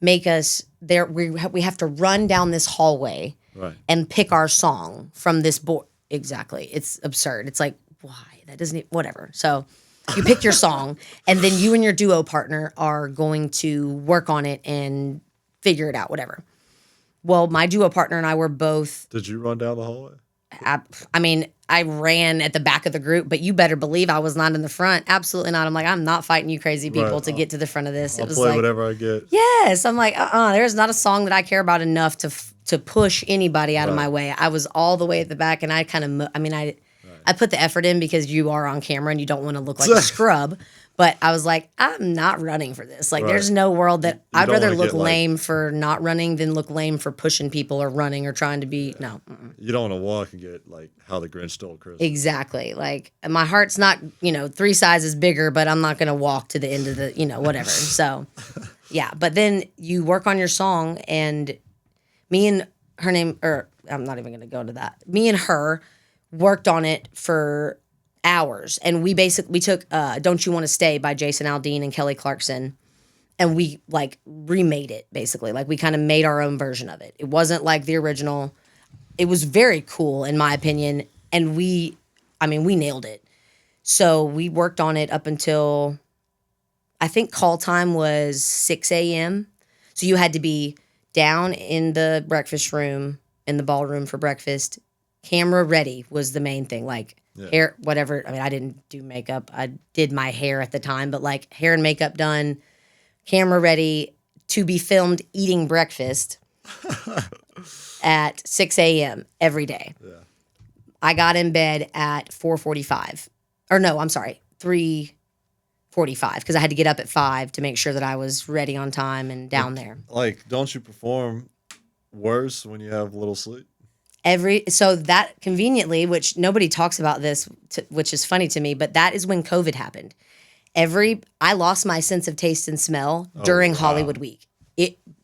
make us there. We have to run down this hallway Right. and pick our song from this board. Exactly. It's absurd. It's like, why? That doesn't, whatever. So you pick your song, and then you and your duo partner are going to work on it and figure it out, whatever. Well, my duo partner and I were both, Did you run down the hallway? I mean, I ran at the back of the group, but you better believe I was not in the front. Absolutely not. I'm like, I'm not fighting you crazy people Right. to get to the front of this. It I'll was play like, whatever I get. yes. I'm like, there's not a song that I care about enough to push anybody out of Right. my way. I was all the way at the back, and I kind of, I put the effort in because you are on camera and you don't want to look like a scrub. But I was like, I'm not running for this. Like, Right. there's no world that I'd don't rather wanna look get, like- lame for not running than look lame for pushing people or running or trying to be. No, You don't want to walk and get like how the Grinch stole Christmas. exactly. Like, my heart's not, 3 sizes bigger, but I'm not going to walk to the end of the, whatever. So, yeah. But then you work on your song, and me and her name, or I'm not even going to go into that. Me and her worked on it for hours, and we took "Don't You Want to Stay" by Jason Aldean and Kelly Clarkson, and we like remade it basically. Like we kind of made our own version of it. It wasn't like the original. It was very cool in my opinion, and we nailed it. So we worked on it up until I think call time was 6 a.m. So you had to be down in the breakfast room, in the ballroom for breakfast. Camera ready was the main thing. Like hair, whatever. I mean, I didn't do makeup. I did my hair at the time, but like hair and makeup done, camera ready to be filmed eating breakfast at 6 a.m. every day. Yeah. I got in bed at 4:45. Or no, I'm sorry, 3:45 because I had to get up at 5 to make sure that I was ready on time and down there. Like, don't you perform worse when you have little sleep? So that conveniently, which nobody talks about this, which is funny to me, but that is when COVID happened. I lost my sense of taste and smell during Hollywood Week.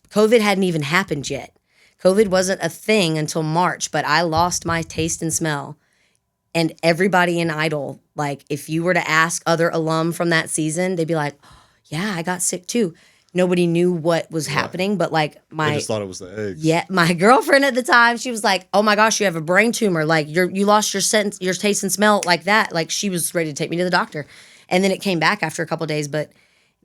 COVID hadn't even happened yet. COVID wasn't a thing until March, but I lost my taste and smell. And everybody in Idol, like if you were to ask other alum from that season, they'd be like, oh, yeah, I got sick too. Nobody knew what was happening, but like I just thought it was the eggs. yeah, my girlfriend at the time, she was like, "Oh my gosh, you have a brain tumor! Like you lost your taste and smell like that." Like she was ready to take me to the doctor, and then it came back after a couple of days. But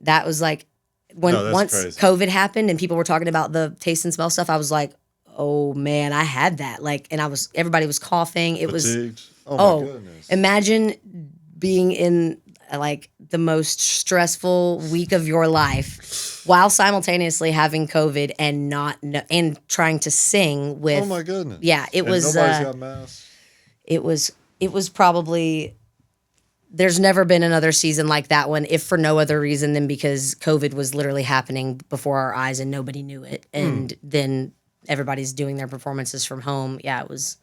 that was like when No, that's once crazy. COVID happened and people were talking about the taste and smell stuff, I was like, oh man, I had that. Like, and everybody was coughing. It was, Fatigued. Oh oh, my goodness. imagine being in like the most stressful week of your life while simultaneously having COVID and and trying to sing with. Oh my goodness. Yeah, it And was. Nobody's got masks. It was probably. There's never been another season like that one, if for no other reason than because COVID was literally happening before our eyes and nobody knew it, and then everybody's doing their performances from home. Yeah, it was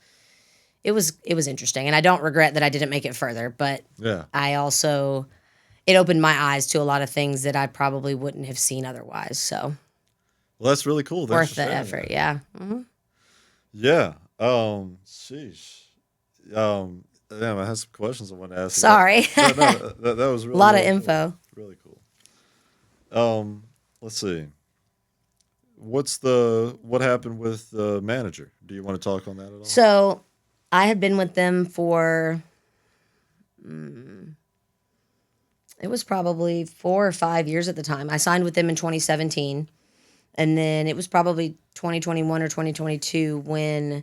interesting, and I don't regret that I didn't make it further, but Yeah. I also it opened my eyes to a lot of things that I probably wouldn't have seen otherwise. So Well, that's really cool. Thanks worth for the sharing effort. that. Yeah. Hmm. Yeah. Sheesh. Damn, I had some questions I wanted to ask. you. Sorry. That was A really lot of really info. Cool. Really cool. Let's see. What happened with the manager? Do you want to talk on that at all? So I had been with them for it was probably 4 or 5 years at the time. I signed with them in 2017, and then it was probably 2021 or 2022 when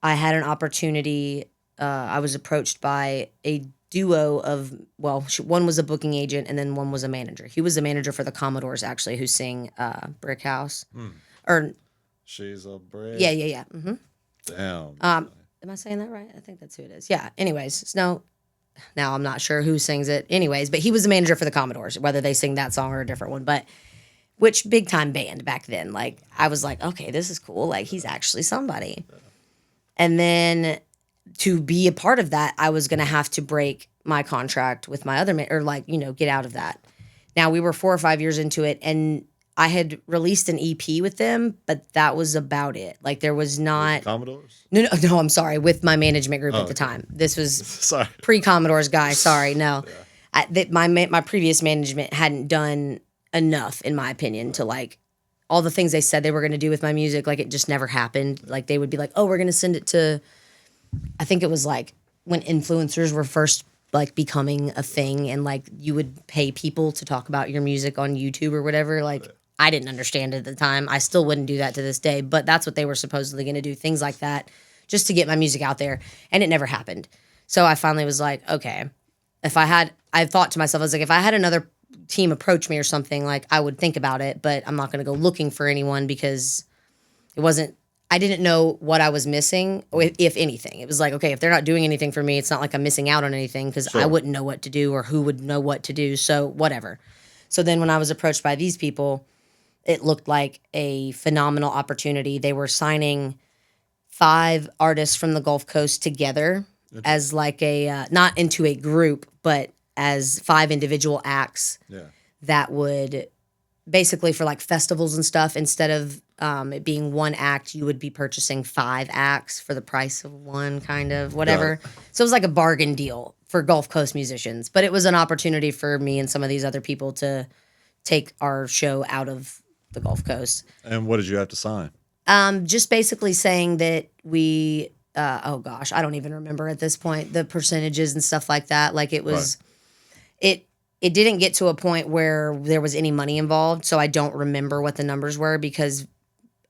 I had an opportunity. I was approached by a duo of one was a booking agent and then one was a manager. He was a manager for the Commodores actually, who sing Brick House, or She's a brave. yeah. Hmm. Damn. Am I saying that right? I think that's who it is. Yeah. Anyways, now I'm not sure who sings it. Anyways, but he was the manager for the Commodores, whether they sing that song or a different one. But which big time band back then. Like I was like, okay, this is cool. Like he's actually somebody. And then to be a part of that, I was gonna have to break my contract with my other get out of that. Now we were 4 or 5 years into it, and I had released an EP with them, but that was about it. Like there was not. Commodores. No, I'm sorry. With my management group at the okay. time. This was Sorry. pre-Commodores guy. Sorry, no. My previous management hadn't done enough, in my opinion, to like all the things they said they were going to do with my music. Like it just never happened. Like they would be like, oh, we're going to send it to, I think it was like when influencers were first like becoming a thing, and like you would pay people to talk about your music on YouTube or whatever. Like I didn't understand it at the time. I still wouldn't do that to this day, but that's what they were supposedly going to do, things like that, just to get my music out there. And it never happened. So I finally was like, okay, I thought to myself, I was like, if I had another team approach me or something, like I would think about it, but I'm not going to go looking for anyone because I didn't know what I was missing, if anything. It was like, okay, if they're not doing anything for me, it's not like I'm missing out on anything because I wouldn't know what to do or who would know what to do. So whatever. So then when I was approached by these people, it looked like a phenomenal opportunity. They were signing 5 artists from the Gulf Coast together as like not into a group, but as 5 individual acts that would basically for like festivals and stuff, instead of it being 1 act, you would be purchasing 5 acts for the price of 1, kind of, whatever. So it was like a bargain deal for Gulf Coast musicians, but it was an opportunity for me and some of these other people to take our show out of the Gulf Coast. And what did you have to sign? Just basically saying that we, oh gosh, I don't even remember at this point, the percentages and stuff like that. Like it was, it didn't get to a point where there was any money involved. So I don't remember what the numbers were, because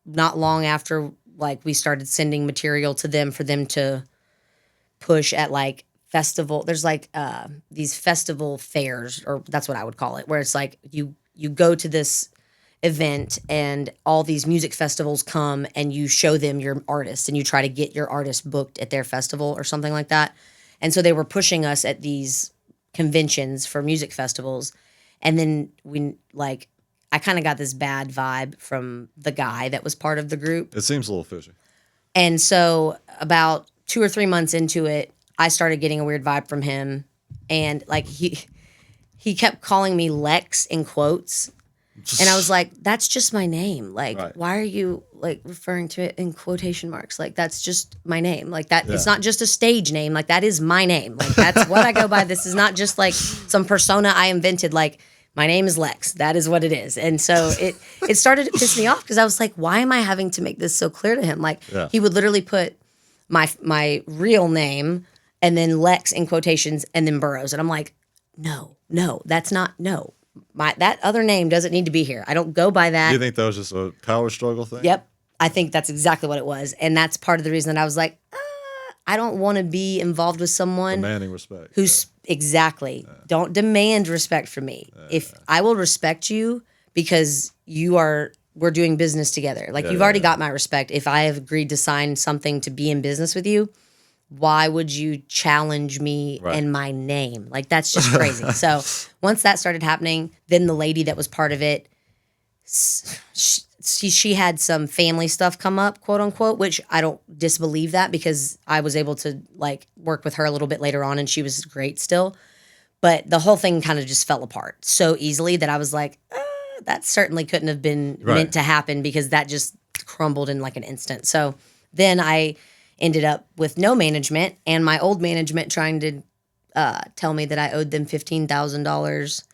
not long after like we started sending material to them for them to push at like festival, there's like these festival fairs, or that's what I would call it, where it's like you go to this event and all these music festivals come and you show them your artist and you try to get your artist booked at their festival or something like that. And so they were pushing us at these conventions for music festivals. And then I kind of got this bad vibe from the guy that was part of the group. It seems a little fishy. And so about 2 or 3 months into it, I started getting a weird vibe from him. And like he kept calling me Lex in quotes. And I was like, that's just my name. Like, why are you like referring to it in quotation marks? Like, that's just my name. Like that, it's not just a stage name. Like that is my name. Like that's what I go by. This is not just like some persona I invented. Like my name is Lex. That is what it is. And so it started to piss me off, because I was like, why am I having to make this so clear to him? Like he would literally put my real name and then Lex in quotations and then Burroughs. And I'm like, no, that's not, no. that other name doesn't need to be here. I don't go by that. Do you think that was just a power struggle thing? Yep. I think that's exactly what it was. And that's part of the reason that I was like, I don't want to be involved with someone Demanding respect. who's exactly don't demand respect from me. If I will respect you because we're doing business together. Like you've already got my respect. If I have agreed to sign something to be in business with you, why would you challenge me and my name? Like that's just crazy. So once that started happening, then the lady that was part of it, she had some family stuff come up, quote unquote, which I don't disbelieve that because I was able to like work with her a little bit later on and she was great still. But the whole thing kind of just fell apart so easily that I was like, that certainly couldn't have been meant to happen because that just crumbled in like an instant. So then I ended up with no management and my old management trying to tell me that I owed them $15,000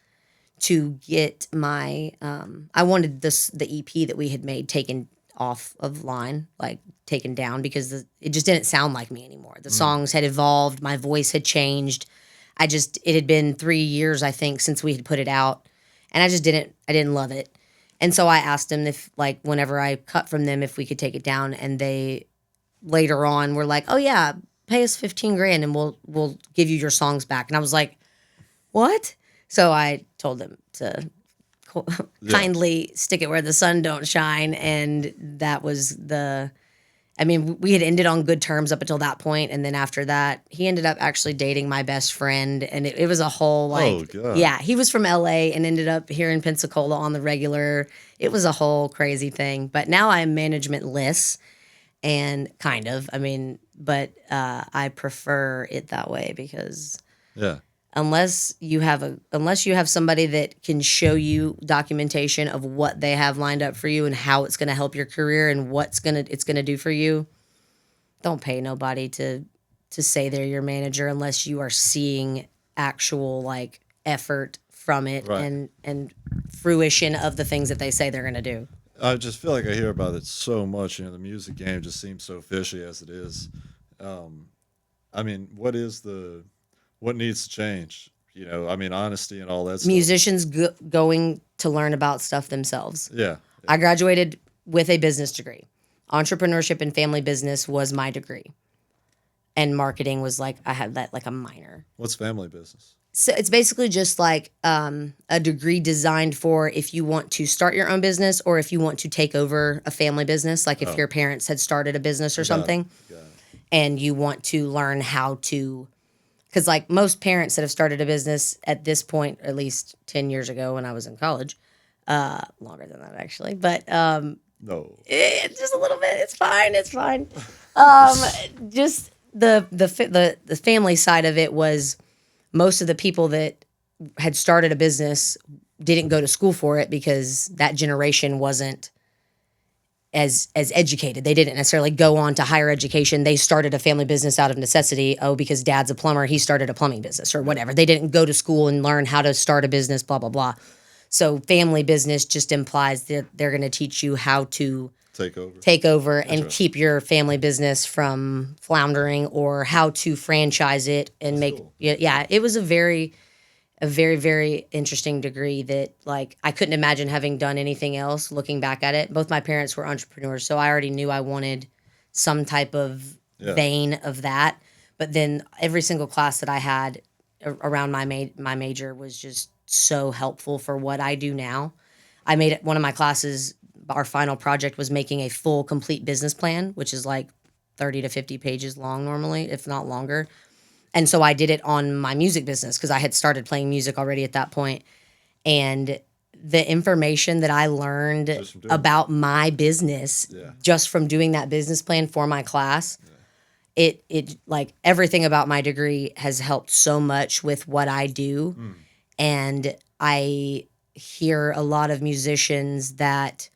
to get my I wanted the EP that we had made taken off of line, like taken down because it just didn't sound like me anymore. The songs had evolved, my voice had changed. It had been 3 years I think since we had put it out and I didn't love it. And so I asked them if like whenever I cut from them if we could take it down and they later on were like, "Oh yeah, pay us $15,000 and we'll give you your songs back." And I was like, "What?" So I told them to kindly stick it where the sun don't shine. And that was we had ended on good terms up until that point. And then after that, he ended up actually dating my best friend. And it was a whole he was from LA and ended up here in Pensacola on the regular. It was a whole crazy thing. But now I'm managementless and kind of, but I prefer it that way because unless you have somebody that can show you documentation of what they have lined up for you and how it's going to help your career and it's going to do for you, don't pay nobody to say they're your manager unless you are seeing actual like effort from it and fruition of the things that they say they're going to do. I just feel like I hear about it so much. The music game just seems so fishy as it is. What needs to change? Honesty and all that stuff. Musicians going to learn about stuff themselves. Yeah. I graduated with a business degree. Entrepreneurship and family business was my degree. And marketing was like, I had that like a minor. What's family business? So it's basically just like a degree designed for if you want to start your own business or if you want to take over a family business, like if your parents had started a business or something. Got it. And you want to learn how to, because like most parents that have started a business at this point, at least 10 years ago when I was in college, longer than that actually, but No. just a little bit. It's fine. Just the family side of it was most of the people that had started a business didn't go to school for it because that generation wasn't as educated. They didn't necessarily go on to higher education. They started a family business out of necessity. Oh, because dad's a plumber, he started a plumbing business or whatever. They didn't go to school and learn how to start a business, blah, blah, blah. So family business just implies that they're going to teach you how to take over and keep your family business from floundering or how to franchise it and make cool. Yeah, it was a very, very interesting degree that like I couldn't imagine having done anything else looking back at it. Both my parents were entrepreneurs, so I already knew I wanted some type of vein of that. But then every single class that I had around my major was just so helpful for what I do now. I made it one of my classes. Our final project was making a full, complete business plan, which is like 30 to 50 pages long normally, if not longer. And so I did it on my music business because I had started playing music already at that point. And the information that I learned about my business just from doing that business plan for my class, it like everything about my degree has helped so much with what I do. And I hear a lot of musicians that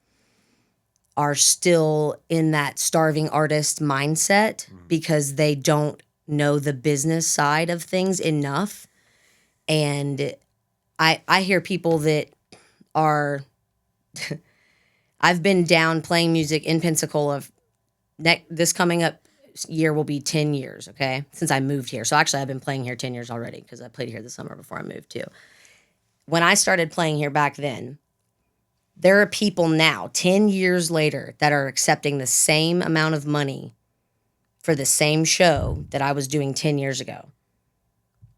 are still in that starving artist mindset because they don't know the business side of things enough. And I hear people that are I've been down playing music in Pensacola. This coming up year will be 10 years, okay, since I moved here. So actually I've been playing here 10 years already because I played here the summer before I moved too. when I started playing here back then, there are people now, 10 years later, that are accepting the same amount of money for the same show that I was doing 10 years ago,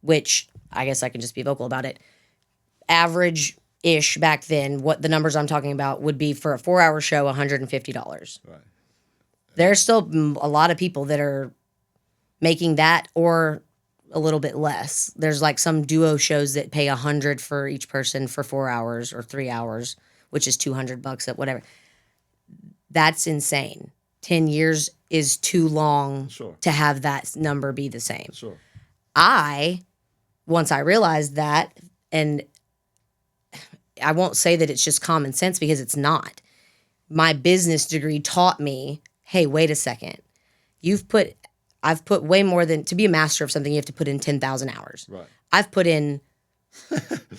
which I guess I can just be vocal about it. Average-ish back then, what the numbers I'm talking about would be for a 4-hour show, $150. Right. There's still a lot of people that are making that or a little bit less. There's like some duo shows that pay $100 for each person for 4 hours or 3 hours, which is $200 at whatever. That's insane. 10 years is too long Sure. to have that number be the same. Sure. Once I realized that, and I won't say that it's just common sense because it's not. My business degree taught me, hey, wait a second. I've put way more than, to be a master of something, you have to put in 10,000 hours. Right. I've put in,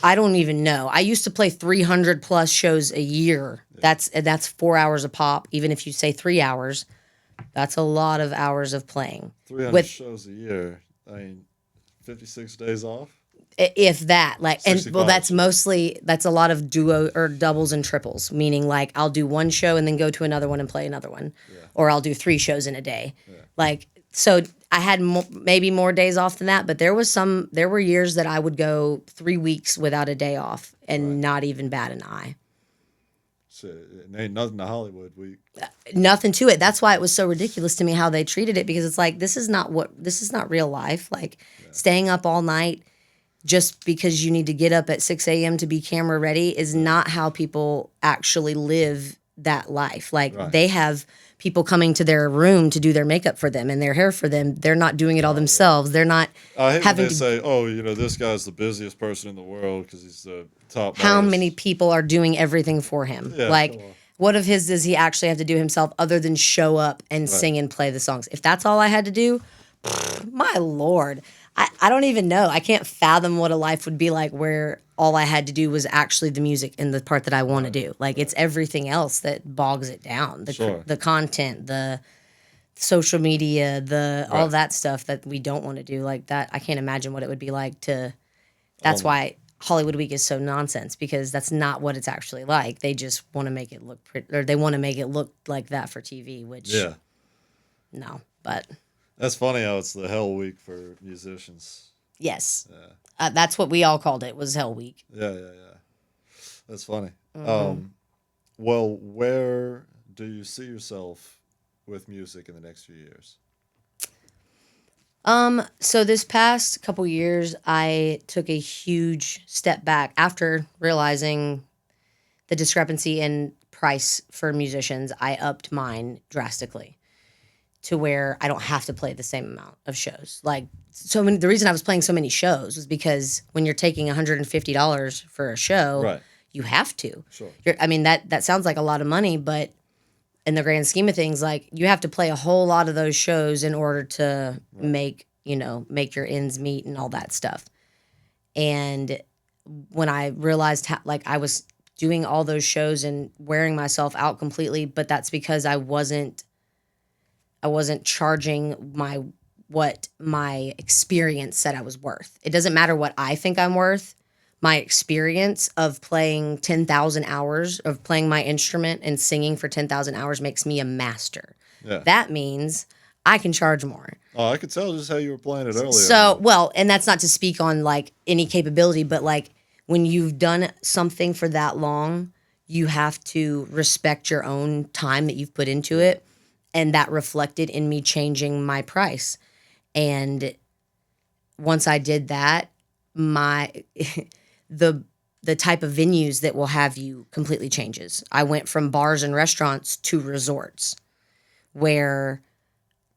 I don't even know. I used to play 300 plus shows a year. That's 4 hours a pop. Even if you say 3 hours, that's a lot of hours of playing. 300 shows a year. I mean, 56 days off. If that, like, and well, 65. that's a lot of duo or doubles and triples, meaning like I'll do one show and then go to another one and play another one, or I'll do 3 shows in a day. Like, so I had maybe more days off than that, but there were years that I would go 3 weeks without a day off and not even bat an eye. Shit, it ain't nothing to Hollywood week. Nothing to it. That's why it was so ridiculous to me how they treated it, because it's like, this is not real life. Like staying up all night just because you need to get up at 6 a.m. to be camera ready is not how people actually live that life. Like they have people coming to their room to do their makeup for them and their hair for them. They're not doing it all themselves. They're not I hate having when they to. say, "Oh, this guy's the busiest person in the world because he's the top." How artist." many people are doing everything for him? Yeah, Like, come on. what of his does he actually have to do himself other than show up and sing and play the songs? If that's all I had to do, my Lord, I don't even know. I can't fathom what a life would be like where all I had to do was actually the music and the part that I want to do. Like, it's everything else that bogs it down. The content, the social media, all that stuff that we don't want to do like that. I can't imagine what it would be like to. That's why Hollywood Week is so nonsense, because that's not what it's actually like. They just want to make it look pretty, or they want to make it look like that for TV, which no, but That's funny how it's the hell week for musicians. yes, that's what we all called it, was Hell Week. Yeah. That's funny. Well, where do you see yourself with music in the next few years? So this past couple years, I took a huge step back after realizing the discrepancy in price for musicians. I upped mine drastically to where I don't have to play the same amount of shows. Like, the reason I was playing so many shows was because when you're taking $150 for a show, you have to. Sure. That sounds like a lot of money, but in the grand scheme of things, like, you have to play a whole lot of those shows in order to make your ends meet and all that stuff. And when I realized I was doing all those shows and wearing myself out completely, but that's because I wasn't charging what my experience said I was worth. It doesn't matter what I think I'm worth. My experience of playing 10,000 hours of playing my instrument and singing for 10,000 hours makes me a master. Yeah. That means I can charge more. Oh, I could tell just how you were playing it earlier. So, well, and that's not to speak on like any capability, but like when you've done something for that long, you have to respect your own time that you've put into it. And that reflected in me changing my price. And once I did that, the type of venues that will have you completely changes. I went from bars and restaurants to resorts where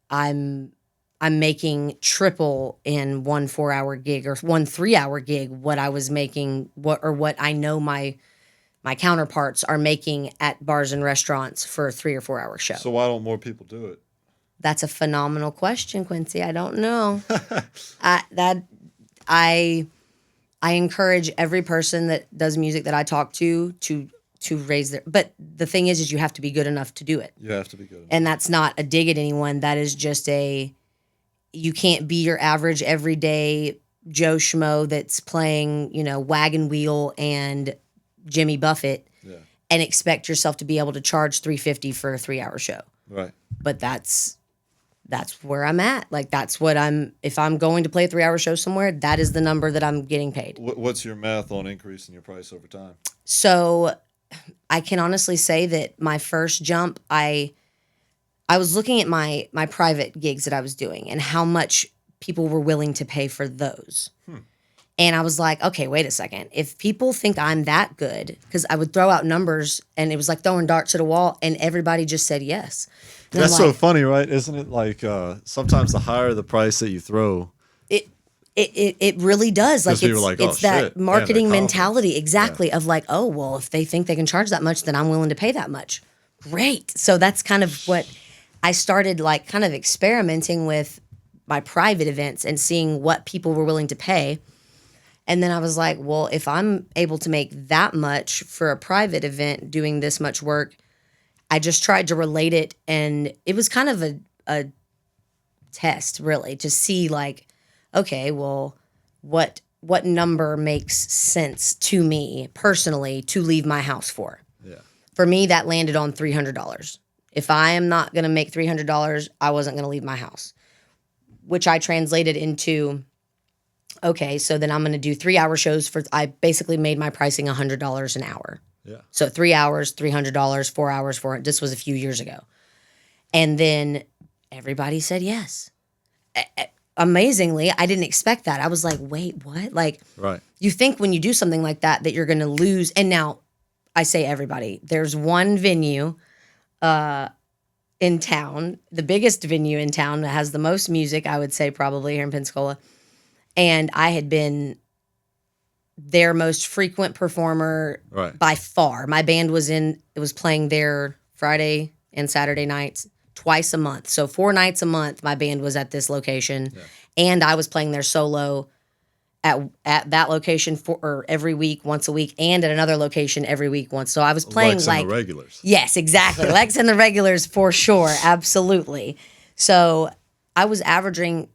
I'm making triple in one 4-hour gig or one 3-hour gig what I was making, what I know my counterparts are making at bars and restaurants for a 3 or 4 hour show. So why don't more people do it? That's a phenomenal question, Quincy. I don't know. I encourage every person that does music that I talk to raise their. But the thing is you have to be good enough to do it. You have to be good. And that's not a dig at anyone. That is just you can't be your average everyday Joe Schmo that's playing, Wagon Wheel and Jimmy Buffett Yeah. and expect yourself to be able to charge $350 for a 3-hour show. Right. But that's where I'm at. Like if I'm going to play a 3-hour show somewhere, that is the number that I'm getting paid. What's your math on increasing your price over time? So I can honestly say that my first jump, I was looking at my private gigs that I was doing and how much people were willing to pay for those. And I was like, okay, wait a second. If people think I'm that good, because I would throw out numbers and it was like throwing darts at a wall and everybody just said yes. And That's I'm so like, funny, right? Isn't it like sometimes the higher the price that you throw, It really does. Like people are like, oh, it's that shit. Man, marketing that mentality exactly of like, oh, well, if they think they can charge that much, then I'm willing to pay that much. Great. So that's kind of what I started like kind of experimenting with my private events and seeing what people were willing to pay. And then I was like, well, if I'm able to make that much for a private event doing this much work, I just tried to relate it. And it was kind of a test, really, to see like, okay, well, what number makes sense to me personally to leave my house for? yeah, For me, that landed on $300. If I am not going to make $300, I wasn't going to leave my house, which I translated into, okay, so then I'm going to do 3-hour shows I basically made my pricing $100 an hour. yeah, So 3 hours, $300, 4 hours, this was a few years ago. And then everybody said yes. Amazingly, I didn't expect that. I was like, wait, what? Like, right. you think when you do something like that you're going to lose. And now I say everybody. There's one venue in town, the biggest venue in town that has the most music, I would say probably here in Pensacola. And I had been their most frequent performer Right. by far. My band was playing there Friday and Saturday nights twice a month. So 4 nights a month, my band was at this location, and I was playing their solo at that location for every week, once a week, and at another location every week once. So I was playing Lex like and the regulars. yes, exactly, Lex and the regulars for sure, absolutely. So I was averaging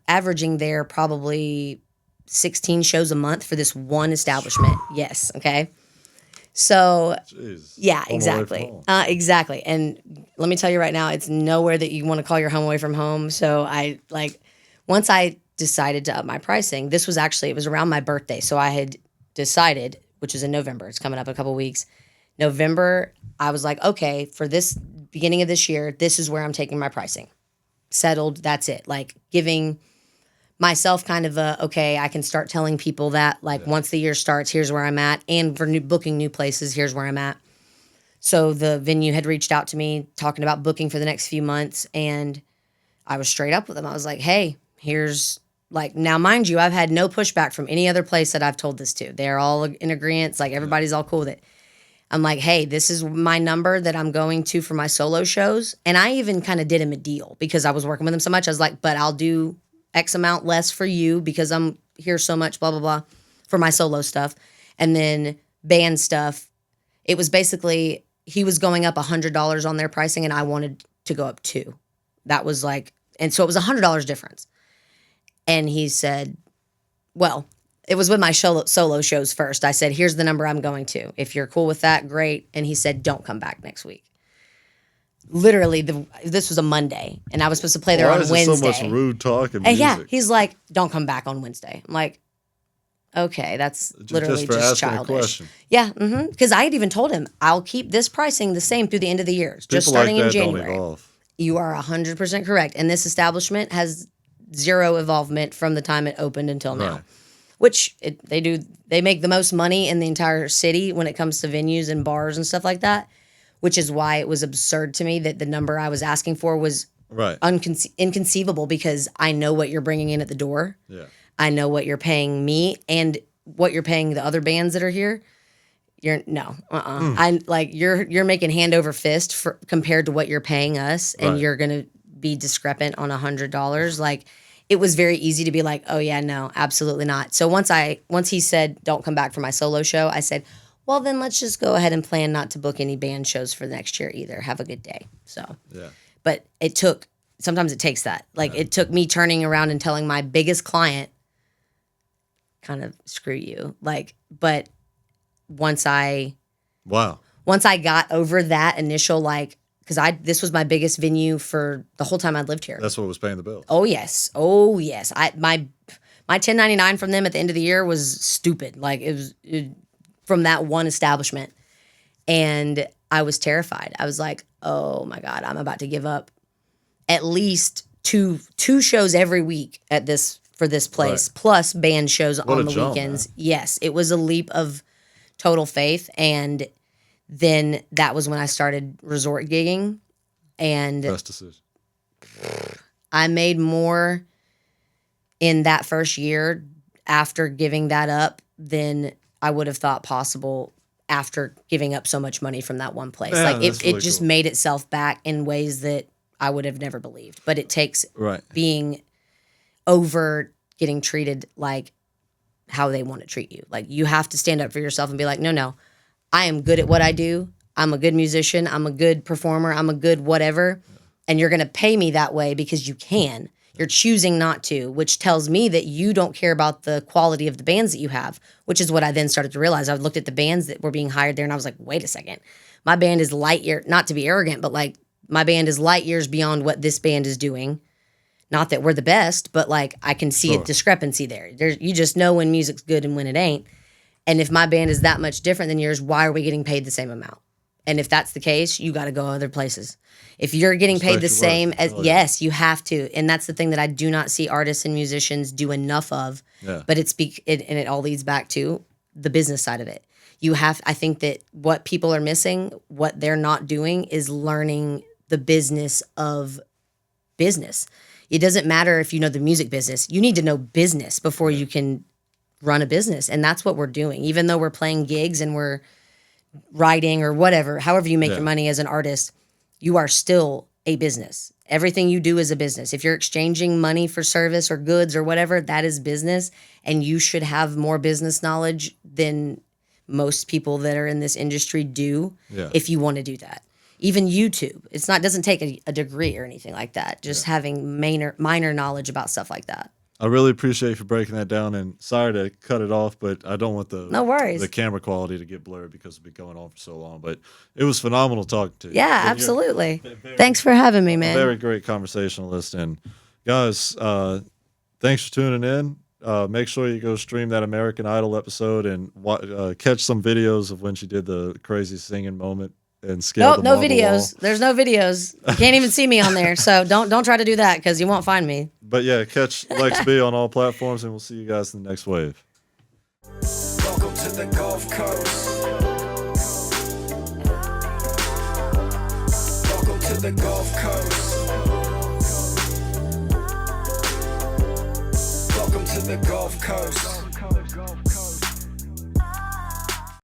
there probably 16 shows a month for this one establishment. Yes, okay. So Jeez. yeah, Home away exactly. from home. Exactly. And let me tell you right now, it's nowhere that you want to call your home away from home. So once I decided to up my pricing, it was around my birthday. So I had decided, which is in November, it's coming up in a couple weeks. November, I was like, okay, for this beginning of this year, this is where I'm taking my pricing. Settled, that's it. Like giving myself kind of okay, I can start telling people that once the year starts, here's where I'm at. And for booking new places, here's where I'm at. So the venue had reached out to me talking about booking for the next few months. And I was straight up with them. I was like, hey, here's now mind you, I've had no pushback from any other place that I've told this to. They're all in agreement. Everybody's all cool with it. I'm like, hey, this is my number that I'm going to for my solo shows. And I even kind of did him a deal because I was working with him so much. I was like, but I'll do X amount less for you because I'm here so much, blah, blah, blah, for my solo stuff. And then band stuff, it was basically, he was going up $100 on their pricing and I wanted to go up $2. That was and so it was $100 difference. And he said, well, it was with my solo shows first. I said, here's the number I'm going to. If you're cool with that, great. And he said, don't come back next week. Literally, this was a Monday, and I was supposed to play there Why on is there Wednesday. so much rude talk and And music? yeah, he's like, don't come back on Wednesday. I'm like, okay, that's literally for just asking a childish. question. Yeah, because I had even told him, I'll keep this pricing the same through the end of the year, just People starting like in that January. don't evolve. You are 100% correct. And this establishment has zero involvement from the time it opened until now. Right. Which they make the most money in the entire city when it comes to venues and bars and stuff like that, which is why it was absurd to me that the number I was asking for was Right. inconceivable because I know what you're bringing in at the door. Yeah. I know what you're paying me and what you're paying the other bands that are here. You're you're making hand over fist compared to what you're paying us, and Right. you're gonna be discrepant on $100. It was very easy to be like, oh yeah, no, absolutely not. So once he said, don't come back for my solo show, I said, well then let's just go ahead and plan not to book any band shows for the next year either. Have a good day. So, Yeah. but sometimes it takes that. It took me turning around and telling my biggest client, kind of screw you. Like, but once I Wow. got over that initial, like, because this was my biggest venue for the whole time I'd lived here. That's what was paying the bills. Oh yes. My 1099 from them at the end of the year was stupid. Like from that one establishment, and I was terrified. I was like, oh my God, I'm about to give up at least two shows every week for this place, Right. plus band shows What on a the jump, weekends. man. Yes, it was a leap of total faith, and then that was when I started resort gigging, and Best decision. I made more in that first year after giving that up than I would have thought possible after giving up so much money from that one place. Yeah, Like that's it really just cool. made itself back in ways that I would have never believed. But it takes Right. being over getting treated like how they want to treat you. Like you have to stand up for yourself and be like, no, I am good at what I do. I'm a good musician. I'm a good performer. I'm a good whatever. And you're going to pay me that way because you can. You're choosing not to, which tells me that you don't care about the quality of the bands that you have, which is what I then started to realize. I looked at the bands that were being hired there and I was like, wait a second. My band is light year, not to be arrogant, but like my band is light years beyond what this band is doing. Not that we're the best, but like I can see Sure. a discrepancy there. You just know when music's good and when it ain't. And if my band is that much different than yours, why are we getting paid the same amount? And if that's the case, you got to go other places. If you're getting paid the Respect your same worth. as, Hell yeah. yes, you have to. And that's the thing that I do not see artists and musicians do enough of. Yeah. But and it all leads back to the business side of it. I think that what people are missing, what they're not doing is learning the business of business. It doesn't matter if you know the music business. You need to know business before you can run a business. And that's what we're doing. Even though we're playing gigs and we're writing or whatever, however you make Yeah. your money as an artist, you are still a business. Everything you do is a business. If you're exchanging money for service or goods or whatever, that is business. And you should have more business knowledge than most people that are in this industry do Yeah. if you want to do that. Even YouTube, doesn't take a degree or anything like that. Just having minor knowledge about stuff like that. I really appreciate you for breaking that down, and sorry to cut it off, but I don't want No worries. the camera quality to get blurred because it's been going on for so long. But it was phenomenal talking to you. Yeah, And you're absolutely. Thanks for having me, a man. very great conversationalist. And guys, thanks for tuning in. Make sure you go stream that American Idol episode and catch some videos of when she did the crazy singing moment and scaled Nope, the no marble videos. wall. There's no videos. You can't even see me on there. So don't try to do that because you won't find me. But yeah, catch Lex B on all platforms, and we'll see you guys in the next wave. Welcome to the Gulf Coast. Welcome to the Gulf Coast. Welcome to the Gulf Coast.